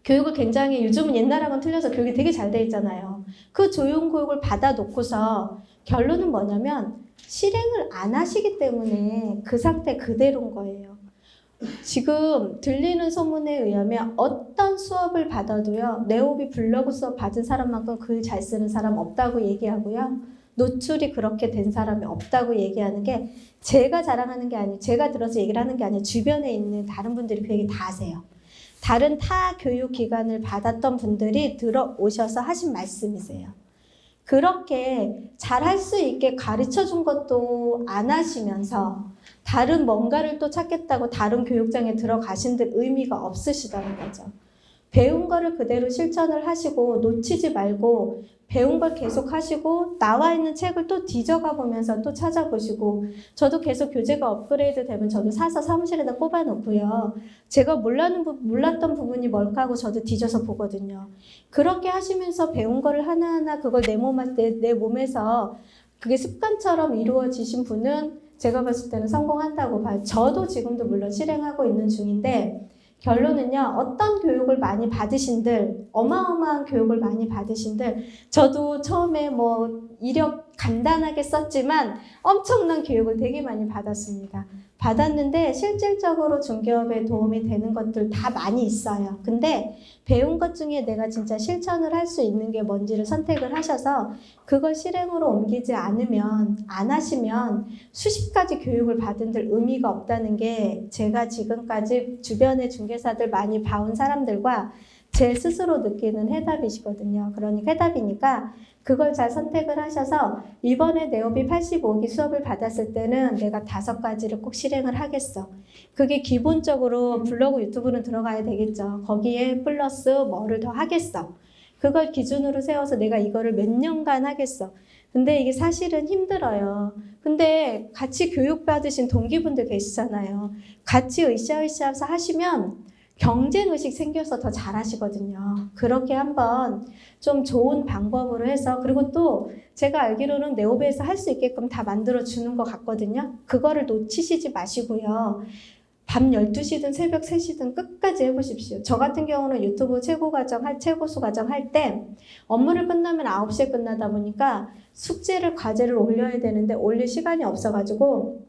[SPEAKER 1] 교육을 굉장히 요즘은 옛날하고는 틀려서 교육이 되게 잘 돼 있잖아요. 그 좋은 교육을 받아놓고서 결론은 뭐냐면 실행을 안 하시기 때문에 그 상태 그대로인 거예요. 지금 들리는 소문에 의하면 어떤 수업을 받아도요. 네오비 블로그 수업 받은 사람만큼 글 잘 쓰는 사람 없다고 얘기하고요. 노출이 그렇게 된 사람이 없다고 얘기하는 게 제가 자랑하는 게 아니에요. 제가 들어서 얘기를 하는 게 아니에요. 주변에 있는 다른 분들이 그 얘기 다 하세요. 다른 타 교육기관을 받았던 분들이 들어오셔서 하신 말씀이세요. 그렇게 잘할 수 있게 가르쳐 준 것도 안 하시면서 다른 뭔가를 또 찾겠다고 다른 교육장에 들어가신 데 의미가 없으시다는 거죠. 배운 거를 그대로 실천을 하시고 놓치지 말고 배운 걸 계속 하시고 나와 있는 책을 또 뒤져가 보면서 또 찾아보시고 저도 계속 교재가 업그레이드 되면 저도 사서 사무실에다 꼽아 놓고요. 제가 몰랐던 부분이 뭘까 하고 저도 뒤져서 보거든요. 그렇게 하시면서 배운 거를 하나하나 그걸 내 몸에서 그게 습관처럼 이루어지신 분은 제가 봤을 때는 성공한다고 봐요. 저도 지금도 물론 실행하고 있는 중인데 결론은요. 어떤 교육을 많이 받으신들, 어마어마한 교육을 많이 받으신들, 저도 처음에 뭐 이력 간단하게 썼지만 엄청난 교육을 되게 많이 받았습니다. 받았는데 실질적으로 중개업에 도움이 되는 것들 다 많이 있어요. 근데 배운 것 중에 내가 진짜 실천을 할 수 있는 게 뭔지를 선택을 하셔서 그걸 실행으로 옮기지 않으면, 안 하시면 수십 가지 교육을 받은들 의미가 없다는 게 제가 지금까지 주변의 중개사들 많이 봐온 사람들과 제 스스로 느끼는 해답이시거든요. 그러니까 해답이니까 그걸 잘 선택을 하셔서 이번에 네오비 85기 수업을 받았을 때는 내가 5가지를 꼭 실행을 하겠어. 그게 기본적으로 블로그 유튜브는 들어가야 되겠죠. 거기에 플러스 뭐를 더 하겠어. 그걸 기준으로 세워서 내가 이거를 몇 년간 하겠어. 근데 이게 사실은 힘들어요. 근데 같이 교육받으신 동기분들 계시잖아요. 같이 으쌰으쌰해서 하시면 경쟁의식 생겨서 더 잘하시거든요. 그렇게 한번 좀 좋은 방법으로 해서 그리고 또 제가 알기로는 네오비에서 할 수 있게끔 다 만들어주는 것 같거든요. 그거를 놓치시지 마시고요. 밤 12시든 새벽 3시든 끝까지 해보십시오. 저 같은 경우는 유튜브 최고수 과정 할 때 업무를 끝나면 9시에 끝나다 보니까 과제를 올려야 되는데 올릴 시간이 없어가지고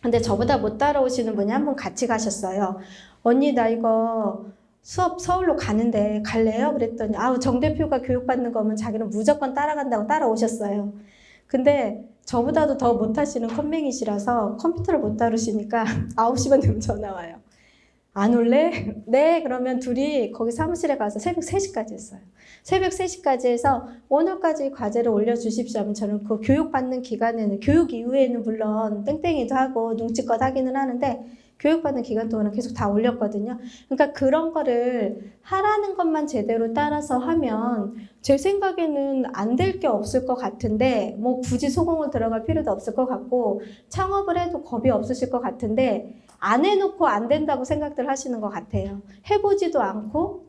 [SPEAKER 1] 근데 저보다 못 따라오시는 분이 한 분 같이 가셨어요. 언니 나 이거 수업 서울로 가는데 갈래요? 그랬더니 정 대표가 교육받는 거면 자기는 무조건 따라간다고 따라오셨어요. 근데 저보다도 더 못하시는 컴맹이시라서 컴퓨터를 못 다루시니까 9시만 되면 전화 와요. 안 올래? 네, 그러면 둘이 거기 사무실에 가서 새벽 3시까지 했어요. 새벽 3시까지 해서 오늘까지 과제를 올려주십시오 하면 저는 그 교육받는 기간에는, 교육 이후에는 물론 땡땡이도 하고 눈치껏 하기는 하는데 교육받는 기간 동안은 계속 다 올렸거든요. 그러니까 그런 거를 하라는 것만 제대로 따라서 하면 제 생각에는 안 될 게 없을 것 같은데 뭐 굳이 소공을 들어갈 필요도 없을 것 같고 창업을 해도 겁이 없으실 것 같은데 안 해놓고 안 된다고 생각들 하시는 것 같아요. 해보지도 않고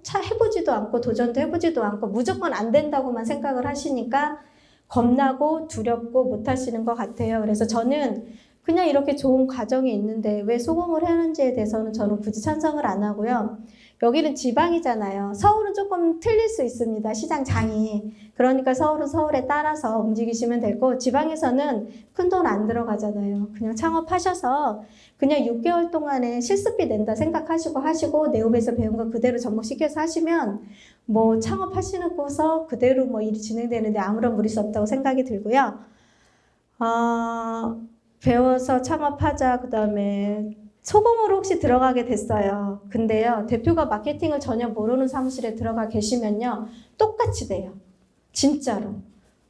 [SPEAKER 1] 도전도 해보지도 않고 무조건 안 된다고만 생각을 하시니까 겁나고 두렵고 못 하시는 것 같아요. 그래서 저는 그냥 이렇게 좋은 과정이 있는데 왜 소공을 하는지에 대해서는 저는 굳이 찬성을 안 하고요. 여기는 지방이잖아요. 서울은 조금 틀릴 수 있습니다. 시장장이. 그러니까 서울은 서울에 따라서 움직이시면 되고 지방에서는 큰 돈 안 들어가잖아요. 그냥 창업하셔서 그냥 6개월 동안에 실습비 낸다 생각하시고 하시고 네오비에서 배운 거 그대로 접목시켜서 하시면 뭐 창업하시는 곳서 그대로 뭐 일이 진행되는데 아무런 무리수 없다고 생각이 들고요. 배워서 창업하자. 그 다음에 소공으로 혹시 들어가게 됐어요. 근데요, 대표가 마케팅을 전혀 모르는 사무실에 들어가 계시면요, 똑같이 돼요. 진짜로.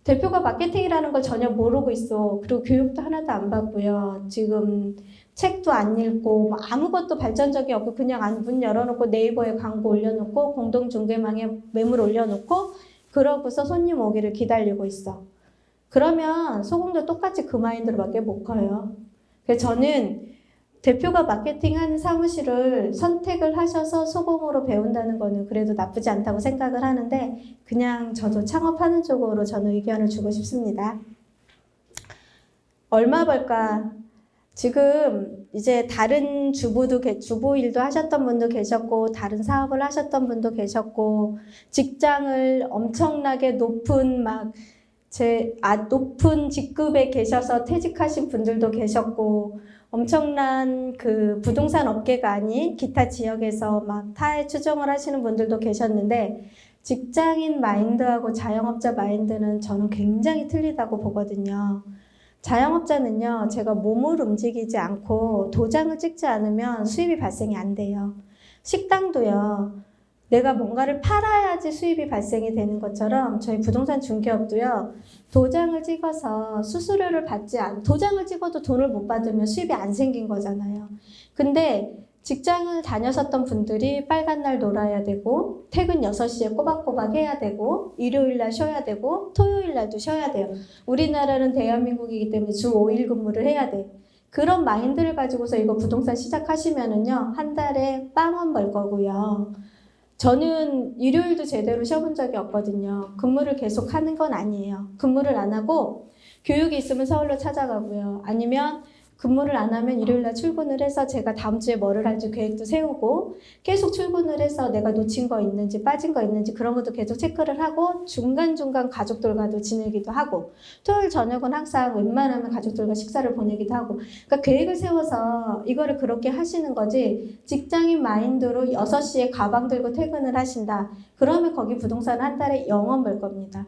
[SPEAKER 1] 대표가 마케팅이라는 걸 전혀 모르고 있어. 그리고 교육도 하나도 안 받고요. 지금 책도 안 읽고 뭐 아무것도 발전적이 없고 그냥 문 열어놓고 네이버에 광고 올려놓고 공동중개망에 매물 올려놓고 그러고서 손님 오기를 기다리고 있어. 그러면 소공도 똑같이 그 마인드로밖에 못 커요. 그래서 저는 대표가 마케팅하는 사무실을 선택을 하셔서 소공으로 배운다는 거는 그래도 나쁘지 않다고 생각을 하는데 그냥 저도 창업하는 쪽으로 저는 의견을 주고 싶습니다. 얼마 벌까? 지금 이제 다른 주부 일도 하셨던 분도 계셨고 다른 사업을 하셨던 분도 계셨고 직장을 엄청나게 높은 높은 직급에 계셔서 퇴직하신 분들도 계셨고 엄청난 그 부동산 업계가 아닌 기타 지역에서 막 타의 추종을 하시는 분들도 계셨는데 직장인 마인드하고 자영업자 마인드는 저는 굉장히 틀리다고 보거든요. 자영업자는요, 제가 몸을 움직이지 않고 도장을 찍지 않으면 수입이 발생이 안 돼요. 식당도요, 내가 뭔가를 팔아야지 수입이 발생이 되는 것처럼 저희 부동산 중개업도요, 도장을 찍어서 수수료를 도장을 찍어도 돈을 못 받으면 수입이 안 생긴 거잖아요. 근데 직장을 다녔었던 분들이 빨간 날 놀아야 되고 퇴근 6시에 꼬박꼬박 해야 되고 일요일 날 쉬어야 되고 토요일 날도 쉬어야 돼요. 우리나라는 대한민국이기 때문에 주 5일 근무를 해야 돼. 그런 마인드를 가지고서 이거 부동산 시작하시면은요, 한 달에 빵원 벌 거고요. 저는 일요일도 제대로 쉬어본 적이 없거든요. 근무를 계속 하는 건 아니에요. 근무를 안 하고 교육이 있으면 서울로 찾아가고요. 아니면 근무를 안 하면 일요일날 출근을 해서 제가 다음 주에 뭐를 할지 계획도 세우고 계속 출근을 해서 내가 놓친 거 있는지 빠진 거 있는지 그런 것도 계속 체크를 하고 중간중간 가족들과도 지내기도 하고 토요일 저녁은 항상 웬만하면 가족들과 식사를 보내기도 하고 그러니까 계획을 세워서 이거를 그렇게 하시는 거지 직장인 마인드로 6시에 가방 들고 퇴근을 하신다. 그러면 거기 부동산 한 달에 0원 벌 겁니다.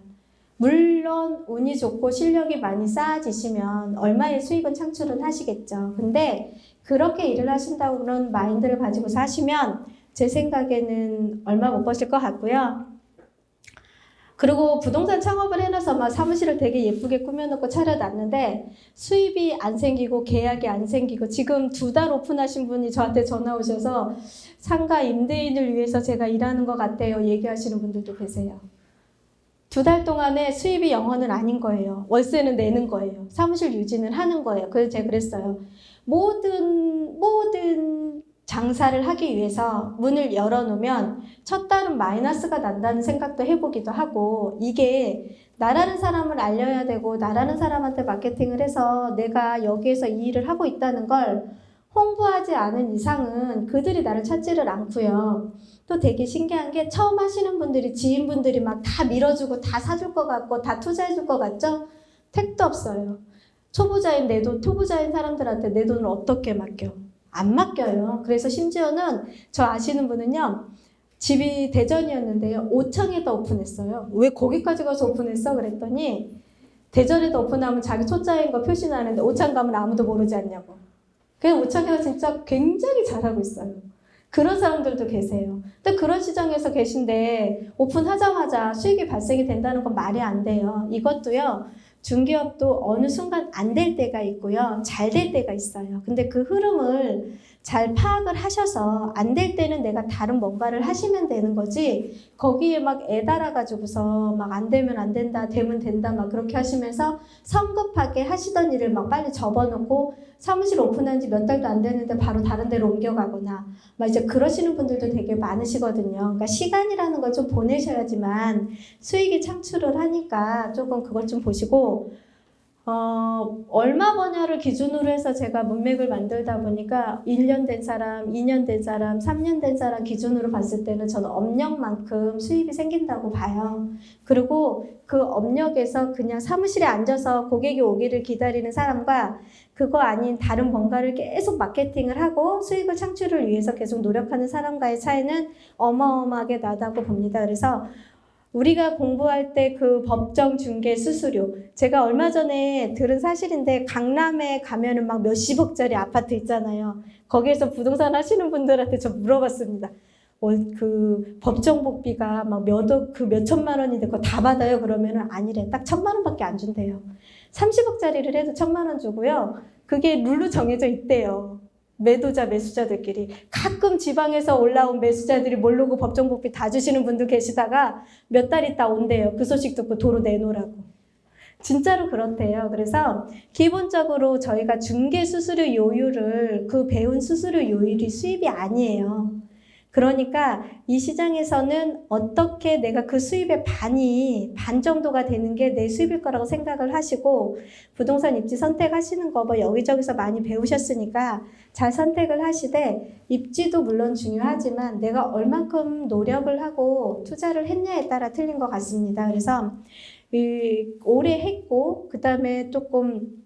[SPEAKER 1] 물론 운이 좋고 실력이 많이 쌓아지시면 얼마의 수익은 창출은 하시겠죠. 근데 그렇게 일을 하신다고 그런 마인드를 가지고서 하시면 제 생각에는 얼마 못 버실 것 같고요. 그리고 부동산 창업을 해놔서 막 사무실을 되게 예쁘게 꾸며놓고 차려놨는데 수입이 안 생기고 계약이 안 생기고 지금 2달 오픈하신 분이 저한테 전화 오셔서 상가 임대인을 위해서 제가 일하는 것 같아요 얘기하시는 분들도 계세요. 2달 동안에 수입이 0원은 아닌 거예요. 월세는 내는 거예요. 사무실 유지는 하는 거예요. 그래서 제가 그랬어요. 모든 장사를 하기 위해서 문을 열어놓으면 첫 달은 마이너스가 난다는 생각도 해보기도 하고 이게 나라는 사람을 알려야 되고 나라는 사람한테 마케팅을 해서 내가 여기에서 이 일을 하고 있다는 걸 홍보하지 않은 이상은 그들이 나를 찾지를 않고요. 또 되게 신기한 게 처음 하시는 분들이 지인분들이 막 다 밀어주고 다 사줄 것 같고 다 투자해줄 것 같죠? 택도 없어요. 초보자인 사람들한테 내 돈을 어떻게 맡겨? 안 맡겨요. 그래서 심지어는 저 아시는 분은요. 집이 대전이었는데요. 오창에다 오픈했어요. 왜 거기까지 가서 오픈했어? 그랬더니 대전에다 오픈하면 자기 초짜인 거 표시나는데 오창 가면 아무도 모르지 않냐고. 그냥 오창에가 진짜 굉장히 잘하고 있어요. 그런 사람들도 계세요. 근데 그런 시장에서 계신데 오픈하자마자 수익이 발생이 된다는 건 말이 안 돼요. 이것도요. 중개업도 어느 순간 안 될 때가 있고요. 잘 될 때가 있어요. 근데 그 흐름을 잘 파악을 하셔서 안 될 때는 내가 다른 뭔가를 하시면 되는 거지 거기에 막 애달아가지고서 막 안 되면 안 된다, 되면 된다 막 그렇게 하시면서 성급하게 하시던 일을 막 빨리 접어놓고 사무실 오픈한 지 몇 달도 안 됐는데 바로 다른 데로 옮겨가거나 막 이제 그러시는 분들도 되게 많으시거든요. 그러니까 시간이라는 걸 좀 보내셔야지만 수익이 창출을 하니까 조금 그걸 좀 보시고 얼마 버냐를 기준으로 해서 제가 문맥을 만들다 보니까 1년 된 사람, 2년 된 사람, 3년 된 사람 기준으로 봤을 때는 저는 업력만큼 수입이 생긴다고 봐요. 그리고 그 업력에서 그냥 사무실에 앉아서 고객이 오기를 기다리는 사람과 그거 아닌 다른 뭔가를 계속 마케팅을 하고 수익을 창출을 위해서 계속 노력하는 사람과의 차이는 어마어마하게 나다고 봅니다. 그래서 우리가 공부할 때 그 법정 중개 수수료 제가 얼마 전에 들은 사실인데 강남에 가면은 막 몇십억짜리 아파트 있잖아요. 거기에서 부동산 하시는 분들한테 저 물어봤습니다. 그 법정 복비가 막 몇천만 원인데 그거 다 받아요? 그러면은 아니래. 딱 1,000만 원밖에 안 준대요. 30억짜리를 해도 1,000만 원 주고요. 그게 룰로 정해져 있대요. 매수자들끼리. 가끔 지방에서 올라온 매수자들이 모르고 법정복비 다 주시는 분도 계시다가 몇 달 있다 온대요. 그 소식 듣고 도로 내놓으라고. 진짜로 그렇대요. 그래서 기본적으로 저희가 중개 수수료 요율을 그 배운 수수료 요율이 수입이 아니에요. 그러니까 이 시장에서는 어떻게 내가 그 수입의 반 정도가 되는 게 내 수입일 거라고 생각을 하시고 부동산 입지 선택하시는 거 뭐 여기저기서 많이 배우셨으니까 잘 선택을 하시되 입지도 물론 중요하지만 내가 얼만큼 노력을 하고 투자를 했냐에 따라 틀린 것 같습니다. 그래서 오래 했고 그 다음에 조금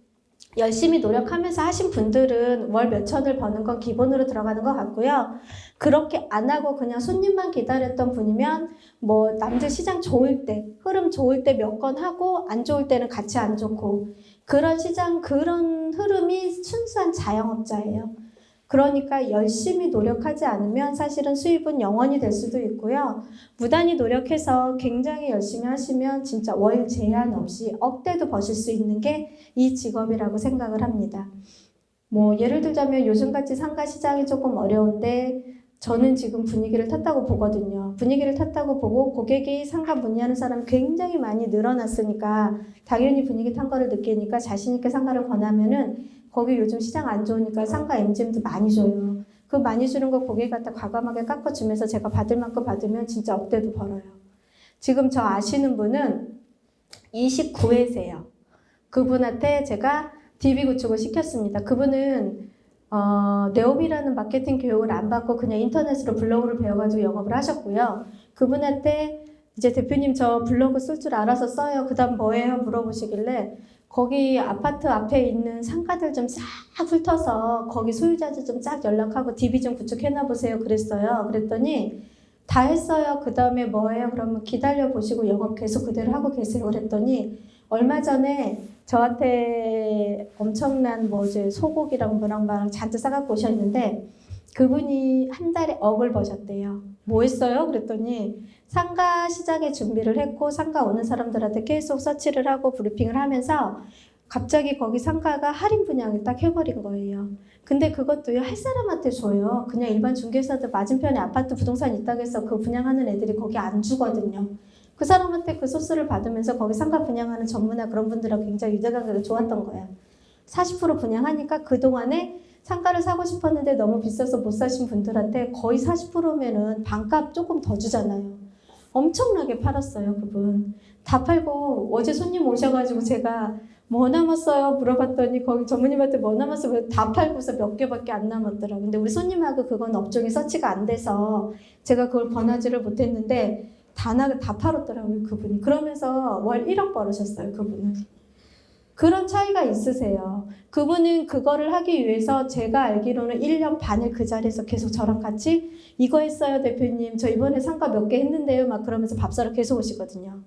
[SPEAKER 1] 열심히 노력하면서 하신 분들은 월 몇천을 버는 건 기본으로 들어가는 것 같고요. 그렇게 안 하고 그냥 손님만 기다렸던 분이면 뭐 남들 시장 좋을 때, 흐름 좋을 때 몇 건 하고 안 좋을 때는 같이 안 좋고 그런 시장, 그런 흐름이 순수한 자영업자예요. 그러니까 열심히 노력하지 않으면 사실은 수입은 0원이 될 수도 있고요. 무단히 노력해서 굉장히 열심히 하시면 진짜 월 제한 없이 억대도 버실 수 있는 게 이 직업이라고 생각을 합니다. 뭐 예를 들자면 요즘같이 상가 시장이 조금 어려운데 저는 지금 분위기를 탔다고 보거든요. 분위기를 탔다고 보고 고객이 상가 문의하는 사람이 굉장히 많이 늘어났으니까 당연히 분위기 탄 거를 느끼니까 자신 있게 상가를 권하면은 거기 요즘 시장 안 좋으니까 상가 MGM도 많이 줘요. 그 많이 주는 거 고객 갖다 과감하게 깎아주면서 제가 받을 만큼 받으면 진짜 억대도 벌어요. 지금 저 아시는 분은 29회세요. 그분한테 제가 DB 구축을 시켰습니다. 그분은 네오비라는 마케팅 교육을 안 받고 그냥 인터넷으로 블로그를 배워가지고 영업을 하셨고요. 그분한테 이제 대표님 저 블로그 쓸 줄 알아서 써요. 그 다음 뭐예요? 물어보시길래 거기 아파트 앞에 있는 상가들 좀 싹 훑어서 거기 소유자들 좀 쫙 연락하고 DB 좀 구축해놔보세요. 그랬어요. 그랬더니 다 했어요. 그 다음에 뭐예요? 그러면 기다려 보시고 영업 계속 그대로 하고 계세요. 그랬더니 얼마 전에 저한테 엄청난 뭐 이제 소고기랑 뭐랑 잔뜩 싸갖고 오셨는데 그분이 한 달에 억을 버셨대요. 뭐 했어요? 그랬더니 상가 시장에 준비를 했고 상가 오는 사람들한테 계속 서치를 하고 브리핑을 하면서 갑자기 거기 상가가 할인 분양을 딱 해버린 거예요. 근데 그것도요 할 사람한테 줘요. 그냥 일반 중개사들 맞은편에 아파트 부동산 있다고 해서 그 분양하는 애들이 거기 안 주거든요. 그 사람한테 그 소스를 받으면서 거기 상가 분양하는 전문가 그런 분들하고 굉장히 유대관계가 좋았던 거예요. 40% 분양하니까 그동안에 상가를 사고 싶었는데 너무 비싸서 못 사신 분들한테 거의 40%면은 반값 조금 더 주잖아요. 엄청나게 팔았어요, 그분. 다 팔고 어제 손님 오셔가지고 제가 뭐 남았어요? 물어봤더니 거기 전무님한테 뭐 남았어요? 다 팔고서 몇 개밖에 안 남았더라고요. 근데 우리 손님하고 그건 업종이 서치가 안 돼서 제가 그걸 권하지를 못했는데 다 팔았더라고요, 그분이. 그러면서 월 1억 벌으셨어요, 그분은. 그런 차이가 있으세요. 그분은 그거를 하기 위해서 제가 알기로는 1년 반을 그 자리에서 계속 저랑 같이 이거 했어요, 대표님. 저 이번에 상가 몇 개 했는데요. 막 그러면서 밥 사러 계속 오시거든요.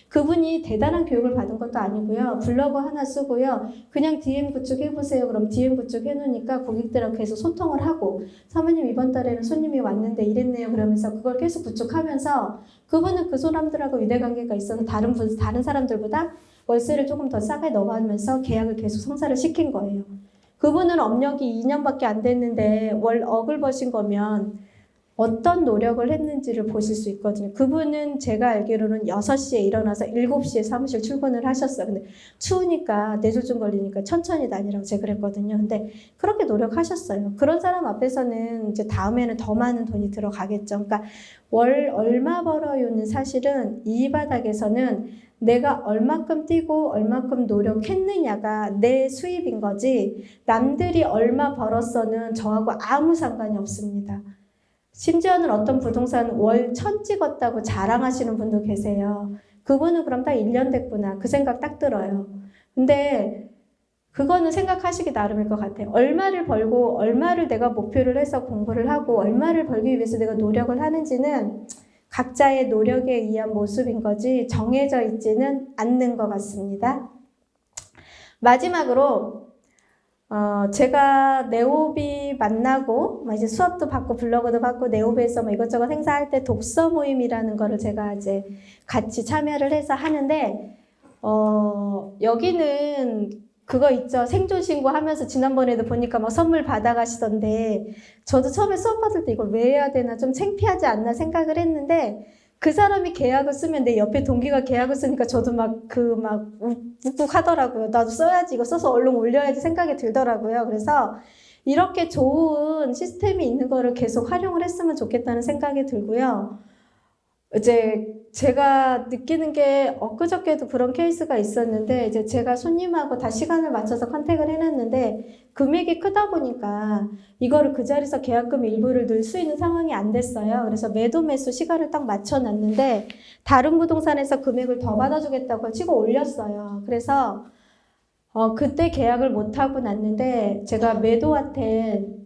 [SPEAKER 1] 그분이 대단한 교육을 받은 것도 아니고요. 블로그 하나 쓰고요. 그냥 DM 구축 해보세요. 그럼 DM 구축 해놓으니까 고객들하고 계속 소통을 하고 사모님 이번 달에는 손님이 왔는데 이랬네요. 그러면서 그걸 계속 구축하면서 그분은 그 사람들하고 유대관계가 있어서 다른 사람들보다 월세를 조금 더 싸게 넣어가면서 계약을 계속 성사를 시킨 거예요. 그분은 업력이 2년밖에 안 됐는데 월 억을 버신 거면 어떤 노력을 했는지를 보실 수 있거든요. 그분은 제가 알기로는 6시에 일어나서 7시에 사무실 출근을 하셨어요. 근데 추우니까 뇌졸중 걸리니까 천천히 다니라고 제가 그랬거든요. 근데 그렇게 노력하셨어요. 그런 사람 앞에서는 이제 다음에는 더 많은 돈이 들어가겠죠. 그러니까 월 얼마 벌어요는 사실은 이 바닥에서는 내가 얼마큼 뛰고 얼마큼 노력했느냐가 내 수입인 거지 남들이 얼마 벌었어는 저하고 아무 상관이 없습니다. 심지어는 어떤 부동산 월 1000 찍었다고 자랑하시는 분도 계세요. 그분은 그럼 딱 1년 됐구나. 그 생각 딱 들어요. 근데 그거는 생각하시기 나름일 것 같아요. 얼마를 벌고 얼마를 내가 목표를 해서 공부를 하고 얼마를 벌기 위해서 내가 노력을 하는지는 각자의 노력에 의한 모습인 거지 정해져 있지는 않는 것 같습니다. 마지막으로 제가 네오비 만나고 이제 수업도 받고 블로그도 받고 네오비에서 뭐 이것저것 행사할 때 독서 모임이라는 거를 제가 이제 같이 참여를 해서 하는데 여기는 그거 있죠. 생존 신고하면서 지난번에도 보니까 막 선물 받아가시던데 저도 처음에 수업 받을 때 이걸 왜 해야 되나 좀 창피하지 않나 생각을 했는데 그 사람이 계약을 쓰면 내 옆에 동기가 계약을 쓰니까 저도 막 욱욱 하더라고요. 나도 써야지, 이거 써서 얼른 올려야지 생각이 들더라고요. 그래서 이렇게 좋은 시스템이 있는 거를 계속 활용을 했으면 좋겠다는 생각이 들고요. 이제 제가 느끼는 게 엊그저께도 그런 케이스가 있었는데 이제 제가 손님하고 다 시간을 맞춰서 컨택을 해놨는데 금액이 크다 보니까 이거를 그 자리에서 계약금 일부를 넣을 수 있는 상황이 안 됐어요. 그래서 매도 매수 시간을 딱 맞춰놨는데 다른 부동산에서 금액을 더 받아주겠다고 치고 올렸어요. 그래서 그때 계약을 못하고 났는데 제가 매도한테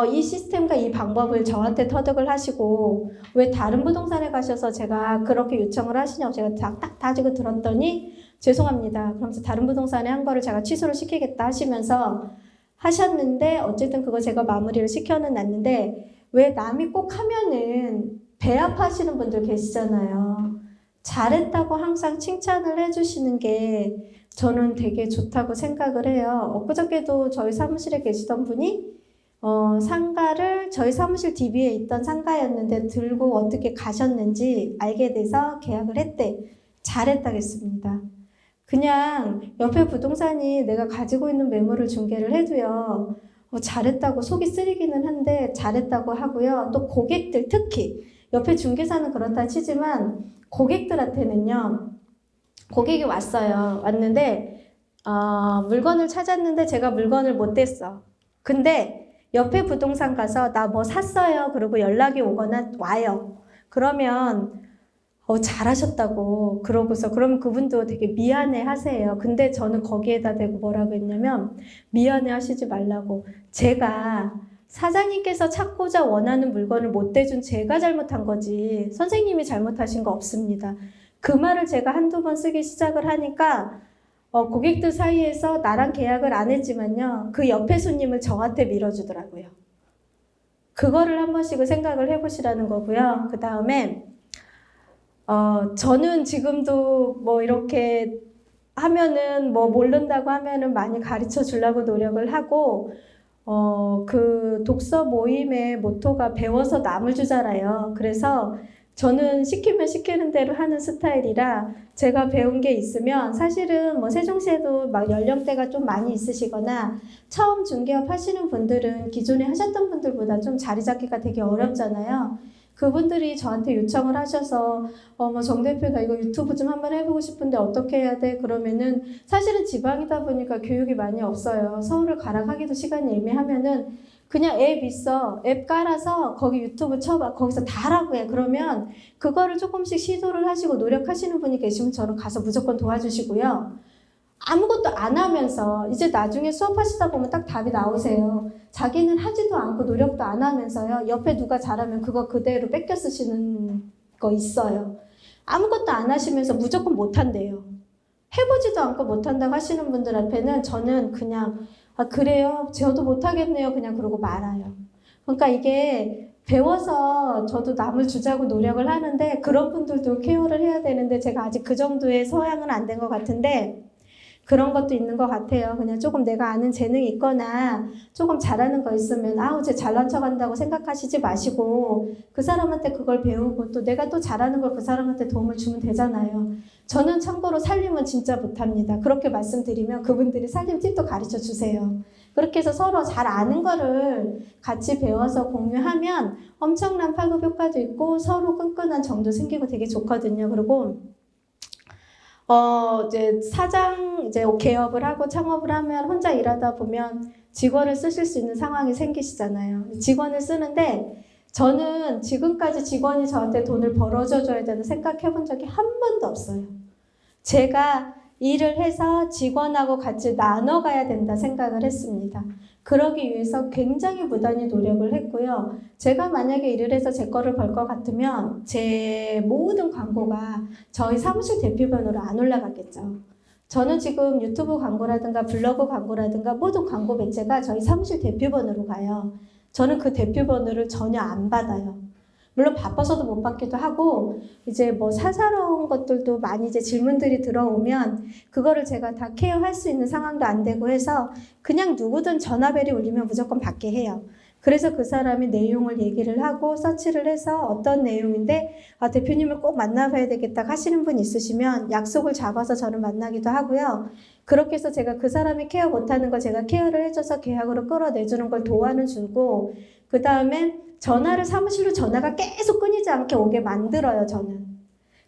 [SPEAKER 1] 이 시스템과 이 방법을 저한테 터득을 하시고 왜 다른 부동산에 가셔서 제가 그렇게 요청을 하시냐고 제가 딱 다지고 들었더니 죄송합니다. 그러면서 다른 부동산에 한 거를 제가 취소를 시키겠다 하시면서 하셨는데 어쨌든 그거 제가 마무리를 시켜는 놨는데 왜 남이 꼭 하면은 배합하시는 분들 계시잖아요. 잘했다고 항상 칭찬을 해주시는 게 저는 되게 좋다고 생각을 해요. 엊그저께도 저희 사무실에 계시던 분이 상가를 저희 사무실 DB에 있던 상가였는데 들고 어떻게 가셨는지 알게 돼서 계약을 했대. 잘했다겠습니다. 그냥 옆에 부동산이 내가 가지고 있는 매물을 중개를 해도요. 잘했다고 속이 쓰리기는 한데 잘했다고 하고요. 또 고객들 특히 옆에 중개사는 그렇다 치지만 고객들한테는요. 고객이 왔어요. 왔는데 물건을 찾았는데 제가 물건을 못 댔어. 근데 옆에 부동산 가서 나 뭐 샀어요. 그리고 연락이 오거나 와요. 그러면 잘하셨다고 그러고서 그러면 그분도 되게 미안해 하세요. 근데 저는 거기에다 대고 뭐라고 했냐면 미안해 하시지 말라고. 제가 사장님께서 찾고자 원하는 물건을 못 대준 제가 잘못한 거지 선생님이 잘못하신 거 없습니다. 그 말을 제가 한두 번 쓰기 시작을 하니까 고객들 사이에서 나랑 계약을 안 했지만요. 그 옆에 손님을 저한테 밀어주더라고요. 그거를 한 번씩은 생각을 해보시라는 거고요. 그 다음에 저는 지금도 뭐 이렇게 하면은 뭐 모른다고 하면은 많이 가르쳐 주려고 노력을 하고 그 독서 모임의 모토가 배워서 남을 주잖아요. 그래서 저는 시키면 시키는 대로 하는 스타일이라 제가 배운 게 있으면 사실은 뭐 세종시에도 막 연령대가 좀 많이 있으시거나 처음 중개업 하시는 분들은 기존에 하셨던 분들보다 좀 자리 잡기가 되게 어렵잖아요. 그분들이 저한테 요청을 하셔서 뭐 정 대표 나 이거 유튜브 좀 한번 해보고 싶은데 어떻게 해야 돼? 그러면은 사실은 지방이다 보니까 교육이 많이 없어요. 서울을 가라 가기도 시간이 애매하면은 그냥 앱 있어. 앱 깔아서 거기 유튜브 쳐봐. 거기서 다 하라고 해. 그러면 그거를 조금씩 시도를 하시고 노력하시는 분이 계시면 저는 가서 무조건 도와주시고요. 아무것도 안 하면서 이제 나중에 수업하시다 보면 딱 답이 나오세요. 자기는 하지도 않고 노력도 안 하면서요. 옆에 누가 잘하면 그거 그대로 뺏겨 쓰시는 거 있어요. 아무것도 안 하시면서 무조건 못한대요. 해보지도 않고 못한다고 하시는 분들 앞에는 저는 그냥 그래요? 저도 못하겠네요. 그냥 그러고 말아요. 그러니까 이게 배워서 저도 남을 주자고 노력을 하는데 그런 분들도 케어를 해야 되는데 제가 아직 그 정도의 소양은 안 된 것 같은데 그런 것도 있는 것 같아요. 그냥 조금 내가 아는 재능이 있거나 조금 잘하는 거 있으면 쟤 잘난 척 한다고 생각하시지 마시고 그 사람한테 그걸 배우고 또 내가 또 잘하는 걸 그 사람한테 도움을 주면 되잖아요. 저는 참고로 살림은 진짜 못합니다. 그렇게 말씀드리면 그분들이 살림 팁도 가르쳐 주세요. 그렇게 해서 서로 잘 아는 거를 같이 배워서 공유하면 엄청난 파급 효과도 있고 서로 끈끈한 정도 생기고 되게 좋거든요. 그리고 이제 이제 개업을 하고 창업을 하면 혼자 일하다 보면 직원을 쓰실 수 있는 상황이 생기시잖아요. 직원을 쓰는데 저는 지금까지 직원이 저한테 돈을 벌어줘 줘야 되는 생각해 본 적이 한 번도 없어요. 제가 일을 해서 직원하고 같이 나눠가야 된다 생각을 했습니다. 그러기 위해서 굉장히 무단히 노력을 했고요. 제가 만약에 일을 해서 제 거를 벌 것 같으면 제 모든 광고가 저희 사무실 대표번호로 안 올라갔겠죠. 저는 지금 유튜브 광고라든가 블로그 광고라든가 모든 광고 매체가 저희 사무실 대표번호로 가요. 저는 그 대표번호를 전혀 안 받아요. 물론 바빠서도 못 받기도 하고 이제 뭐 사사로운 것들도 많이 이제 질문들이 들어오면 그거를 제가 다 케어할 수 있는 상황도 안 되고 해서 그냥 누구든 전화벨이 울리면 무조건 받게 해요. 그래서 그 사람이 내용을 얘기를 하고 서치를 해서 어떤 내용인데 대표님을 꼭 만나봐야 되겠다 하시는 분 있으시면 약속을 잡아서 저는 만나기도 하고요. 그렇게 해서 제가 그 사람이 케어 못하는 걸 제가 케어를 해줘서 계약으로 끌어내주는 걸 도와는 주고 그 다음에 사무실로 전화가 계속 끊이지 않게 오게 만들어요, 저는.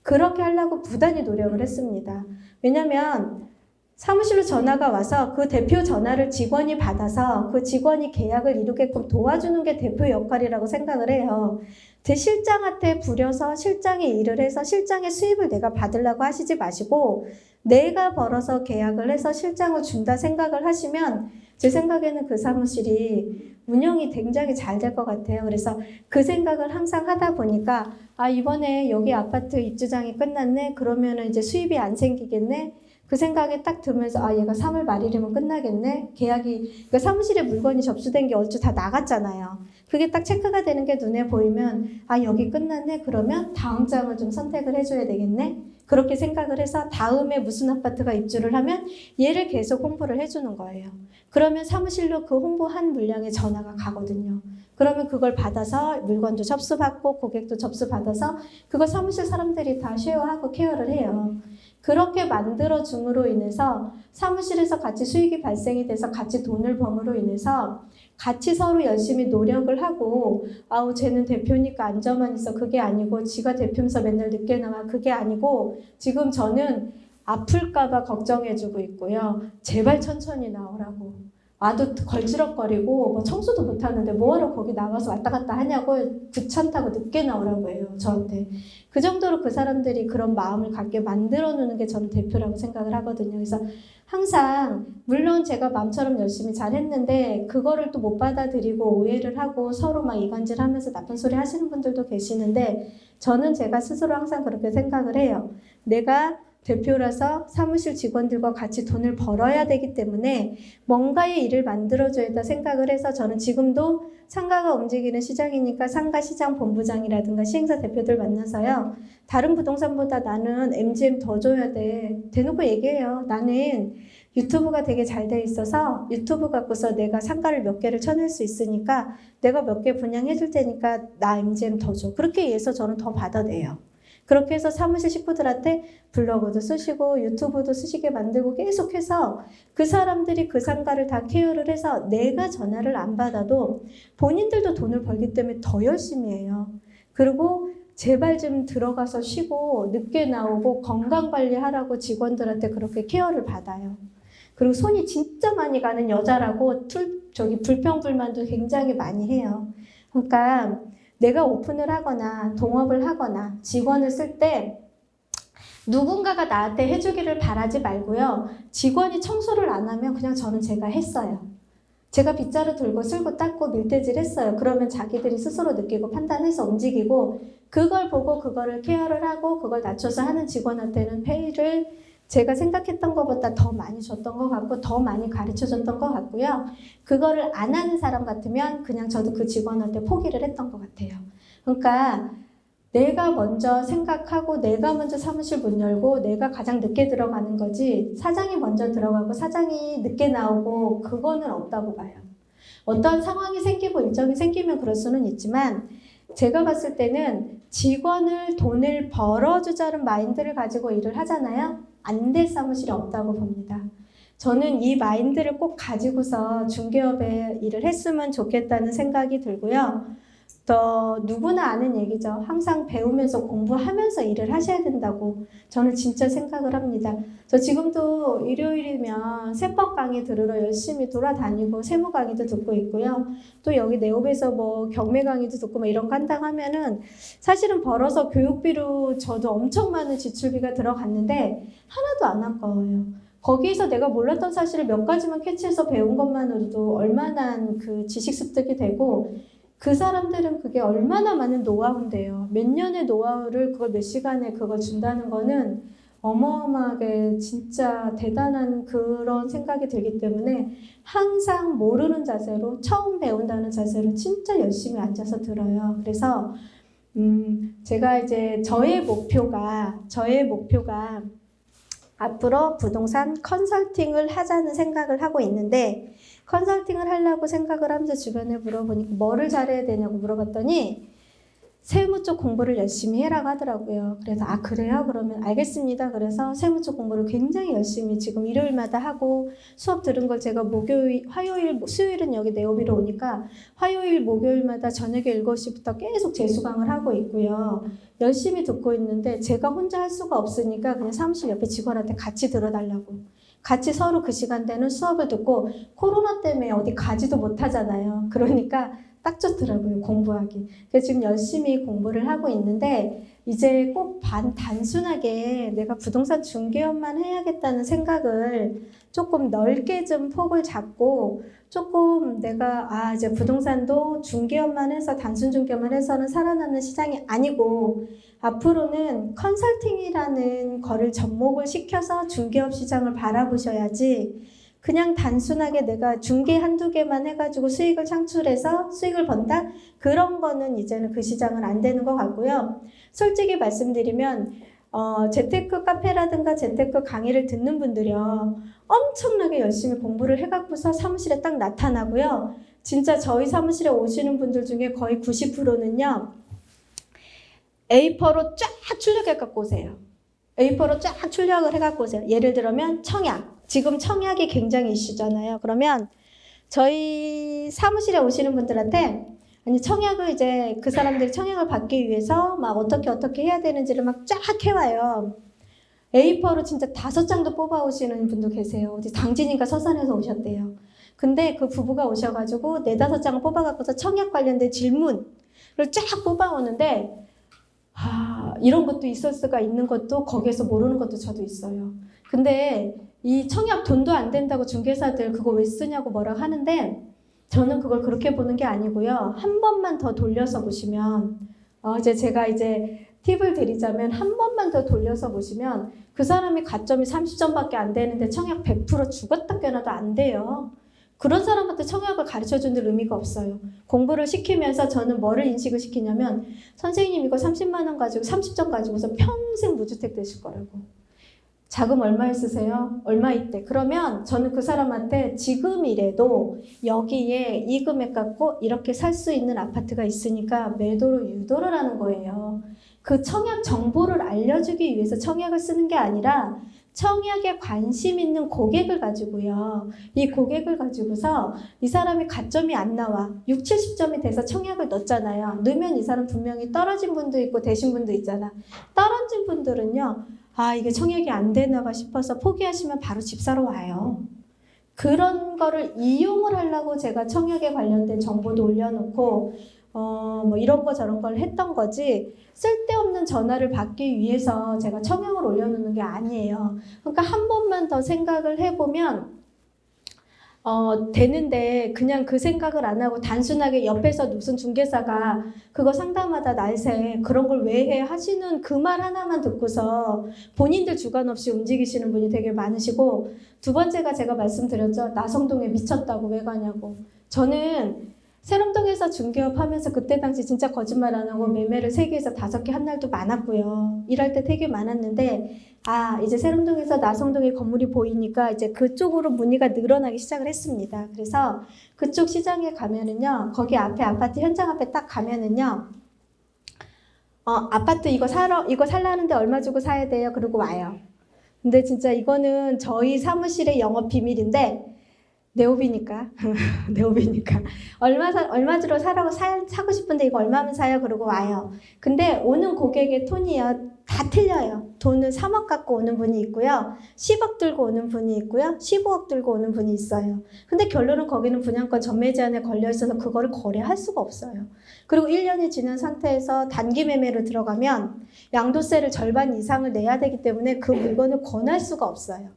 [SPEAKER 1] 그렇게 하려고 부단히 노력을 했습니다. 왜냐면 사무실로 전화가 와서 그 대표 전화를 직원이 받아서 그 직원이 계약을 이루게끔 도와주는 게 대표 역할이라고 생각을 해요. 제 실장한테 부려서 실장이 일을 해서 실장의 수입을 내가 받으려고 하시지 마시고 내가 벌어서 계약을 해서 실장을 준다 생각을 하시면 제 생각에는 그 사무실이 운영이 굉장히 잘 될 것 같아요. 그래서 그 생각을 항상 하다 보니까 이번에 여기 아파트 입주장이 끝났네. 그러면은 이제 수입이 안 생기겠네. 그 생각이 딱 들면서 얘가 3월 말일이면 끝나겠네. 계약이 그러니까 사무실에 물건이 접수된 게 얼추 다 나갔잖아요. 그게 딱 체크가 되는 게 눈에 보이면 여기 끝났네. 그러면 다음 장을 좀 선택을 해줘야 되겠네. 그렇게 생각을 해서 다음에 무슨 아파트가 입주를 하면 얘를 계속 홍보를 해주는 거예요. 그러면 사무실로 그 홍보한 물량의 전화가 가거든요. 그러면 그걸 받아서 물건도 접수받고 고객도 접수받아서 그거 사무실 사람들이 다 쉐어하고 케어를 해요. 그렇게 만들어줌으로 인해서 사무실에서 같이 수익이 발생이 돼서 같이 돈을 범으로 인해서 같이 서로 열심히 노력을 하고 아우 쟤는 대표니까 앉아만 있어 그게 아니고 지가 대표면서 맨날 늦게 나와 그게 아니고 지금 저는 아플까봐 걱정해주고 있고요. 제발 천천히 나오라고. 와도 걸지럭거리고 뭐 청소도 못하는데 뭐하러 거기 나와서 왔다 갔다 하냐고 귀찮다고 늦게 나오라고 해요. 저한테. 그 정도로 그 사람들이 그런 마음을 갖게 만들어 놓는 게 저는 대표라고 생각을 하거든요. 그래서 항상 물론 제가 마음처럼 열심히 잘했는데 그거를 또 못 받아들이고 오해를 하고 서로 막 이간질하면서 나쁜 소리 하시는 분들도 계시는데 저는 제가 스스로 항상 그렇게 생각을 해요. 내가 대표라서 사무실 직원들과 같이 돈을 벌어야 되기 때문에 뭔가의 일을 만들어줘야 생각을 해서 저는 지금도 상가가 움직이는 시장이니까 상가 시장 본부장이라든가 시행사 대표들 만나서요. 다른 부동산보다 나는 MGM 더 줘야 돼. 대놓고 얘기해요. 나는 유튜브가 되게 잘 돼 있어서 유튜브 갖고서 내가 상가를 몇 개를 쳐낼 수 있으니까 내가 몇 개 분양해 줄 테니까 나 MGM 더 줘. 그렇게 해서 저는 더 받아내요. 그렇게 해서 사무실 식구들한테 블로그도 쓰시고 유튜브도 쓰시게 만들고 계속해서 그 사람들이 그 상가를 다 케어를 해서 내가 전화를 안 받아도 본인들도 돈을 벌기 때문에 더 열심히 해요. 그리고 제발 좀 들어가서 쉬고 늦게 나오고 건강관리하라고 직원들한테 그렇게 케어를 받아요. 그리고 손이 진짜 많이 가는 여자라고 불평불만도 굉장히 많이 해요. 그러니까 내가 오픈을 하거나 동업을 하거나 직원을 쓸 때 누군가가 나한테 해주기를 바라지 말고요. 직원이 청소를 안 하면 그냥 저는 제가 했어요. 제가 빗자루 들고 쓸고 닦고 밀대질 했어요. 그러면 자기들이 스스로 느끼고 판단해서 움직이고 그걸 보고 그거를 케어를 하고 그걸 낮춰서 하는 직원한테는 페이를 제가 생각했던 것보다 더 많이 줬던 것 같고 더 많이 가르쳐줬던 것 같고요. 그거를 안 하는 사람 같으면 그냥 저도 그 직원한테 포기를 했던 것 같아요. 그러니까 내가 먼저 생각하고 내가 먼저 사무실 문 열고 내가 가장 늦게 들어가는 거지 사장이 먼저 들어가고 사장이 늦게 나오고 그거는 없다고 봐요. 어떤 상황이 생기고 일정이 생기면 그럴 수는 있지만 제가 봤을 때는 직원을 돈을 벌어주자는 마인드를 가지고 일을 하잖아요. 안 될 사무실이 없다고 봅니다. 저는 이 마인드를 꼭 가지고서 중개업에 일을 했으면 좋겠다는 생각이 들고요. 또 누구나 아는 얘기죠. 항상 배우면서 공부하면서 일을 하셔야 된다고 저는 진짜 생각을 합니다. 저 지금도 일요일이면 세법 강의 들으러 열심히 돌아다니고 세무 강의도 듣고 있고요. 또 여기 네오브에서 뭐 경매 강의도 듣고 뭐 이런 거 한다고 하면은 사실은 벌어서 교육비로 저도 엄청 많은 지출비가 들어갔는데 하나도 안 아까워요. 거기에서 내가 몰랐던 사실을 몇 가지만 캐치해서 배운 것만으로도 얼마나 그 지식 습득이 되고 그 사람들은 그게 얼마나 많은 노하우인데요. 몇 년의 노하우를 그걸 몇 시간에 그걸 준다는 거는 어마어마하게 진짜 대단한 그런 생각이 들기 때문에 항상 모르는 자세로 처음 배운다는 자세로 진짜 열심히 앉아서 들어요. 그래서 제가 이제 저의 목표가 앞으로 부동산 컨설팅을 하자는 생각을 하고 있는데 컨설팅을 하려고 생각을 하면서 주변에 물어보니까 뭐를 잘해야 되냐고 물어봤더니 세무 쪽 공부를 열심히 해라고 하더라고요. 그래서 아 그래요? 그러면 알겠습니다. 그래서 세무 쪽 공부를 굉장히 열심히 지금 일요일마다 하고 수업 들은 걸 제가 목요일, 화요일, 수요일은 여기 네오비로 오니까 화요일, 목요일마다 저녁에 7시부터 계속 재수강을 하고 있고요. 열심히 듣고 있는데 제가 혼자 할 수가 없으니까 그냥 사무실 옆에 직원한테 같이 들어달라고. 같이 서로 그 시간대는 수업을 듣고 코로나 때문에 어디 가지도 못하잖아요. 그러니까 딱 좋더라고요, 공부하기. 그래서 지금 열심히 공부를 하고 있는데 이제 꼭 단순하게 내가 부동산 중개업만 해야겠다는 생각을 조금 넓게 좀 폭을 잡고 조금 내가 이제 부동산도 중개업만 해서 단순 중개업만 해서는 살아남는 시장이 아니고 앞으로는 컨설팅이라는 거를 접목을 시켜서 중개업 시장을 바라보셔야지 그냥 단순하게 내가 중개 한두 개만 해가지고 수익을 창출해서 수익을 번다? 그런 거는 이제는 그 시장은 안 되는 것 같고요. 솔직히 말씀드리면 재테크 카페라든가 재테크 강의를 듣는 분들이요. 엄청나게 열심히 공부를 해갖고서 사무실에 딱 나타나고요. 진짜 저희 사무실에 오시는 분들 중에 거의 90%는요. A4로 쫙 출력해갖고 오세요. A4로 쫙 출력을 해갖고 오세요. 예를 들면 청약. 지금 청약이 굉장히 이슈잖아요. 그러면 저희 사무실에 오시는 분들한테 아니 청약을 이제 그 사람들이 청약을 받기 위해서 막 어떻게 해야 되는지를 막 쫙 해와요. A4로 진짜 5장도 뽑아오시는 분도 계세요. 어디 당진인가 서산에서 오셨대요. 근데 그 부부가 오셔가지고 4-5장을 뽑아갖고서 청약 관련된 질문을 쫙 뽑아오는데 이런 것도 있을 수가 있는 것도 거기에서 모르는 것도 저도 있어요. 근데 이 청약 돈도 안 된다고 중개사들 그거 왜 쓰냐고 뭐라 하는데 저는 그걸 그렇게 보는 게 아니고요. 한 번만 더 돌려서 보시면 제가 팁을 드리자면 한 번만 더 돌려서 보시면 그 사람이 가점이 30점밖에 안 되는데 청약 100% 죽었다 깨어나도 안 돼요. 그런 사람한테 청약을 가르쳐주는 의미가 없어요. 공부를 시키면서 저는 뭐를 인식을 시키냐면 선생님 이거 30만 원 가지고 30점 가지고서 평생 무주택 되실 거라고. 자금 얼마 있으세요? 얼마 있대. 그러면 저는 그 사람한테 지금이라도 여기에 이 금액 갖고 이렇게 살 수 있는 아파트가 있으니까 매도로 유도를 하는 거예요. 그 청약 정보를 알려주기 위해서 청약을 쓰는 게 아니라 청약에 관심 있는 고객을 가지고요. 이 고객을 가지고서 이 사람이 가점이 안 나와. 60, 70점이 돼서 청약을 넣었잖아요. 넣으면 이 사람 분명히 떨어진 분도 있고 되신 분도 있잖아. 떨어진 분들은요. 이게 청약이 안 되나 봐 싶어서 포기하시면 바로 집 사러 와요. 그런 거를 이용을 하려고 제가 청약에 관련된 정보도 올려놓고 뭐 이런 거 저런 걸 했던 거지 쓸데없는 전화를 받기 위해서 제가 청약을 올려놓는 게 아니에요. 그러니까 한 번만 더 생각을 해보면 되는데 그냥 그 생각을 안 하고 단순하게 옆에서 무슨 중개사가 그거 상담하다 날새 그런 걸 왜 해 하시는 그 말 하나만 듣고서 본인들 주관 없이 움직이시는 분이 되게 많으시고 두 번째가 제가 말씀드렸죠. 나성동에 미쳤다고 왜 가냐고. 저는 세롬동에서 중개업 하면서 그때 당시 진짜 거짓말 안 하고 매매를 3개에서 5개 한 날도 많았고요. 일할 때 되게 많았는데 이제 세롬동에서 나성동에 건물이 보이니까 이제 그쪽으로 문의가 늘어나기 시작을 했습니다. 그래서 그쪽 시장에 가면은요. 거기 앞에 아파트 현장 앞에 딱 가면은요. 아파트 이거 살라는데 얼마 주고 사야 돼요? 그러고 와요. 근데 진짜 이거는 저희 사무실의 영업 비밀인데 네오비니까 얼마 주로 사고 싶은데 이거 얼마면 사요? 그러고 와요. 근데 오는 고객의 톤이요 다 틀려요. 돈을 3억 갖고 오는 분이 있고요. 10억 들고 오는 분이 있고요. 15억 들고 오는 분이 있어요. 근데 결론은 거기는 분양권 전매 제한에 걸려 있어서 그거를 거래할 수가 없어요. 그리고 1년이 지난 상태에서 단기 매매로 들어가면 양도세를 절반 이상을 내야 되기 때문에 그 물건을 권할 수가 없어요.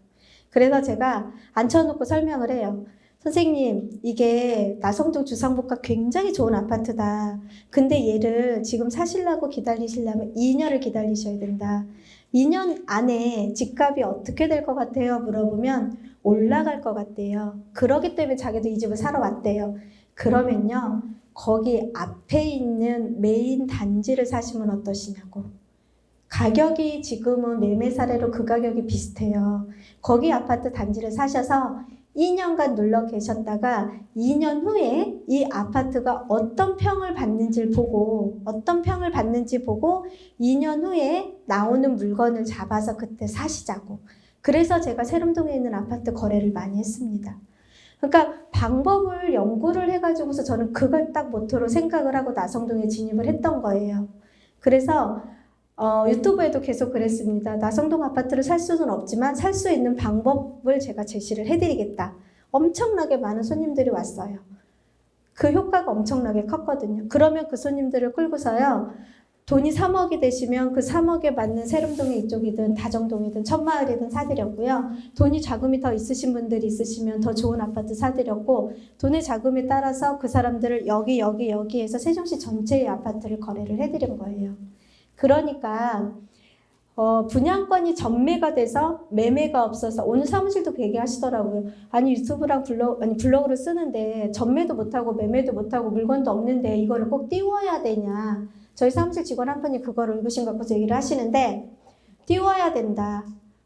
[SPEAKER 1] 그래서 제가 앉혀놓고 설명을 해요. 선생님, 이게 나성동 주상복합 굉장히 좋은 아파트다. 근데 얘를 지금 사시려고 기다리시려면 2년을 기다리셔야 된다. 2년 안에 집값이 어떻게 될 것 같아요? 물어보면 올라갈 것 같대요. 그러기 때문에 자기도 이 집을 사러 왔대요. 그러면요, 거기 앞에 있는 메인 단지를 사시면 어떠시냐고. 가격이 지금은 매매 사례로 그 가격이 비슷해요. 거기 아파트 단지를 사셔서 2년간 눌러 계셨다가 2년 후에 이 아파트가 어떤 평을 받는지 보고 2년 후에 나오는 물건을 잡아서 그때 사시자고. 그래서 제가 세롬동에 있는 아파트 거래를 많이 했습니다. 그러니까 방법을 연구를 해가지고서 저는 그걸 딱 모토로 생각을 하고 나성동에 진입을 했던 거예요. 그래서 유튜브에도 계속 그랬습니다. 나성동 아파트를 살 수는 없지만 살 수 있는 방법을 제가 제시를 해드리겠다. 엄청나게 많은 손님들이 왔어요. 그 효과가 엄청나게 컸거든요. 그러면 그 손님들을 끌고서요. 돈이 3억이 되시면 그 3억에 맞는 세롬동의 이쪽이든 다정동이든 천마을이든 사드렸고요. 돈이 자금이 더 있으신 분들이 있으시면 더 좋은 아파트 사드렸고 돈의 자금에 따라서 그 사람들을 여기에서 세종시 전체의 아파트를 거래를 해드린 거예요. 그러니까 분양권이 전매가 돼서 매매가 없어서 오늘 사무실도 그 얘기 하시더라고요. 아니 유튜브랑 블로그를 쓰는데 전매도 못하고 매매도 못하고 물건도 없는데 이거를 꼭 띄워야 되냐. 저희 사무실 직원 한 분이 그거를 읽으신 것 같아서 얘기를 하시는데 띄워야 된다.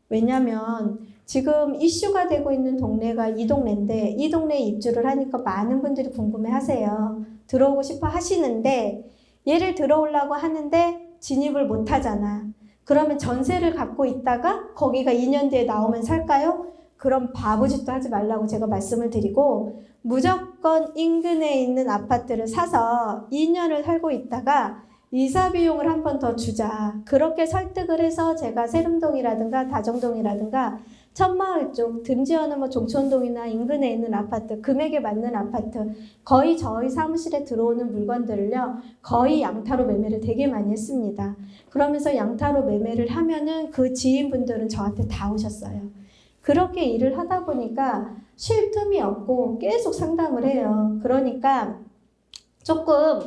[SPEAKER 1] 왜냐면 지금 이슈가 되고 있는 동네가 이 동네인데 이 동네에 입주를 하니까 많은 분들이 궁금해 하세요. 들어오고 싶어 하시는데 얘를 들어오려고 하는데 진입을 못 하잖아. 그러면 전세를 갖고 있다가 거기가 2년 뒤에 나오면 살까요? 그럼 바보짓도 하지 말라고 제가 말씀을 드리고 무조건 인근에 있는 아파트를 사서 2년을 살고 있다가 이사 비용을 한 번 더 주자. 그렇게 설득을 해서 제가 세림동이라든가 다정동이라든가 천마을 쪽 듬지어는 뭐 종촌동이나 인근에 있는 아파트, 금액에 맞는 아파트 거의 저희 사무실에 들어오는 물건들을요 거의 양타로 매매를 되게 많이 했습니다. 그러면서 양타로 매매를 하면은 그 지인분들은 저한테 다 오셨어요. 그렇게 일을 하다 보니까 쉴 틈이 없고 계속 상담을 해요. 그러니까 조금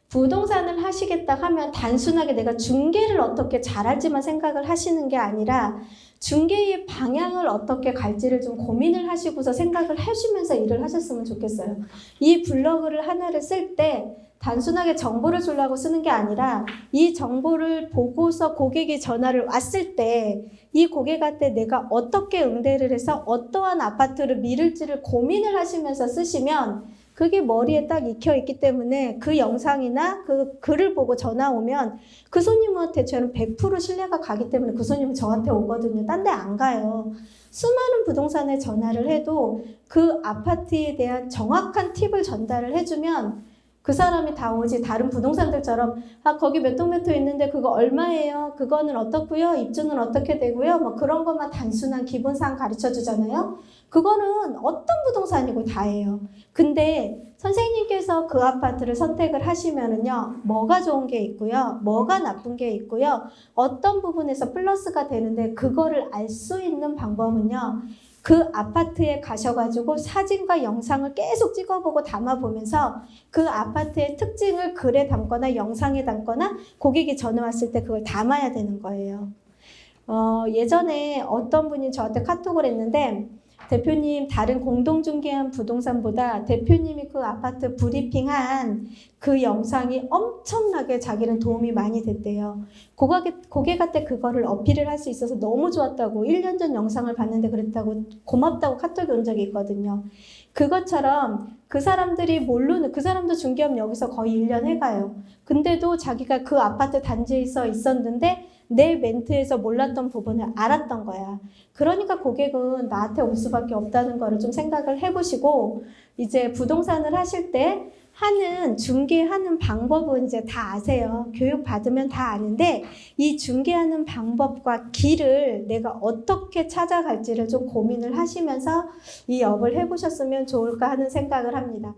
[SPEAKER 1] 부동산을 하시겠다 하면 단순하게 내가 중개를 어떻게 잘할지만 생각을 하시는 게 아니라 중개의 방향을 어떻게 갈지를 좀 고민을 하시고서 생각을 하시면서 일을 하셨으면 좋겠어요. 이 블로그를 하나를 쓸 때 단순하게 정보를 주려고 쓰는 게 아니라 이 정보를 보고서 고객이 전화를 왔을 때 이 고객한테 내가 어떻게 응대를 해서 어떠한 아파트를 미룰지를 고민을 하시면서 쓰시면 그게 머리에 딱 익혀 있기 때문에 그 영상이나 그 글을 보고 전화 오면 그 손님한테 저는 100% 신뢰가 가기 때문에 그 손님은 저한테 오거든요. 딴 데 안 가요. 수많은 부동산에 전화를 해도 그 아파트에 대한 정확한 팁을 전달을 해주면 그 사람이 다 오지. 다른 부동산들처럼 거기 몇 동 몇 호 있는데 그거 얼마예요? 그거는 어떻고요? 입주는 어떻게 되고요? 뭐 그런 것만 단순한 기본사항 가르쳐 주잖아요. 그거는 어떤 부동산이고 다예요. 근데 선생님께서 그 아파트를 선택을 하시면은요, 뭐가 좋은 게 있고요, 뭐가 나쁜 게 있고요, 어떤 부분에서 플러스가 되는데 그거를 알 수 있는 방법은요, 그 아파트에 가셔가지고 사진과 영상을 계속 찍어보고 담아보면서 그 아파트의 특징을 글에 담거나 영상에 담거나 고객이 전화 왔을 때 그걸 담아야 되는 거예요. 예전에 어떤 분이 저한테 카톡을 했는데 대표님 다른 공동중개한 부동산보다 대표님이 그 아파트 브리핑한 그 영상이 엄청나게 자기는 도움이 많이 됐대요. 고객한테 그거를 어필을 할 수 있어서 너무 좋았다고 1년 전 영상을 봤는데 그랬다고 고맙다고 카톡이 온 적이 있거든요. 그것처럼 그 사람들이 모르는 그 사람도 중개업 여기서 거의 1년 해가요. 근데도 자기가 그 아파트 단지에서 있었는데 내 멘트에서 몰랐던 부분을 알았던 거야. 그러니까 고객은 나한테 올 수밖에 없다는 거를 좀 생각을 해보시고 이제 부동산을 하실 때 중개하는 방법은 이제 다 아세요. 교육 받으면 다 아는데 이 중개하는 방법과 길을 내가 어떻게 찾아갈지를 좀 고민을 하시면서 이 업을 해보셨으면 좋을까 하는 생각을 합니다.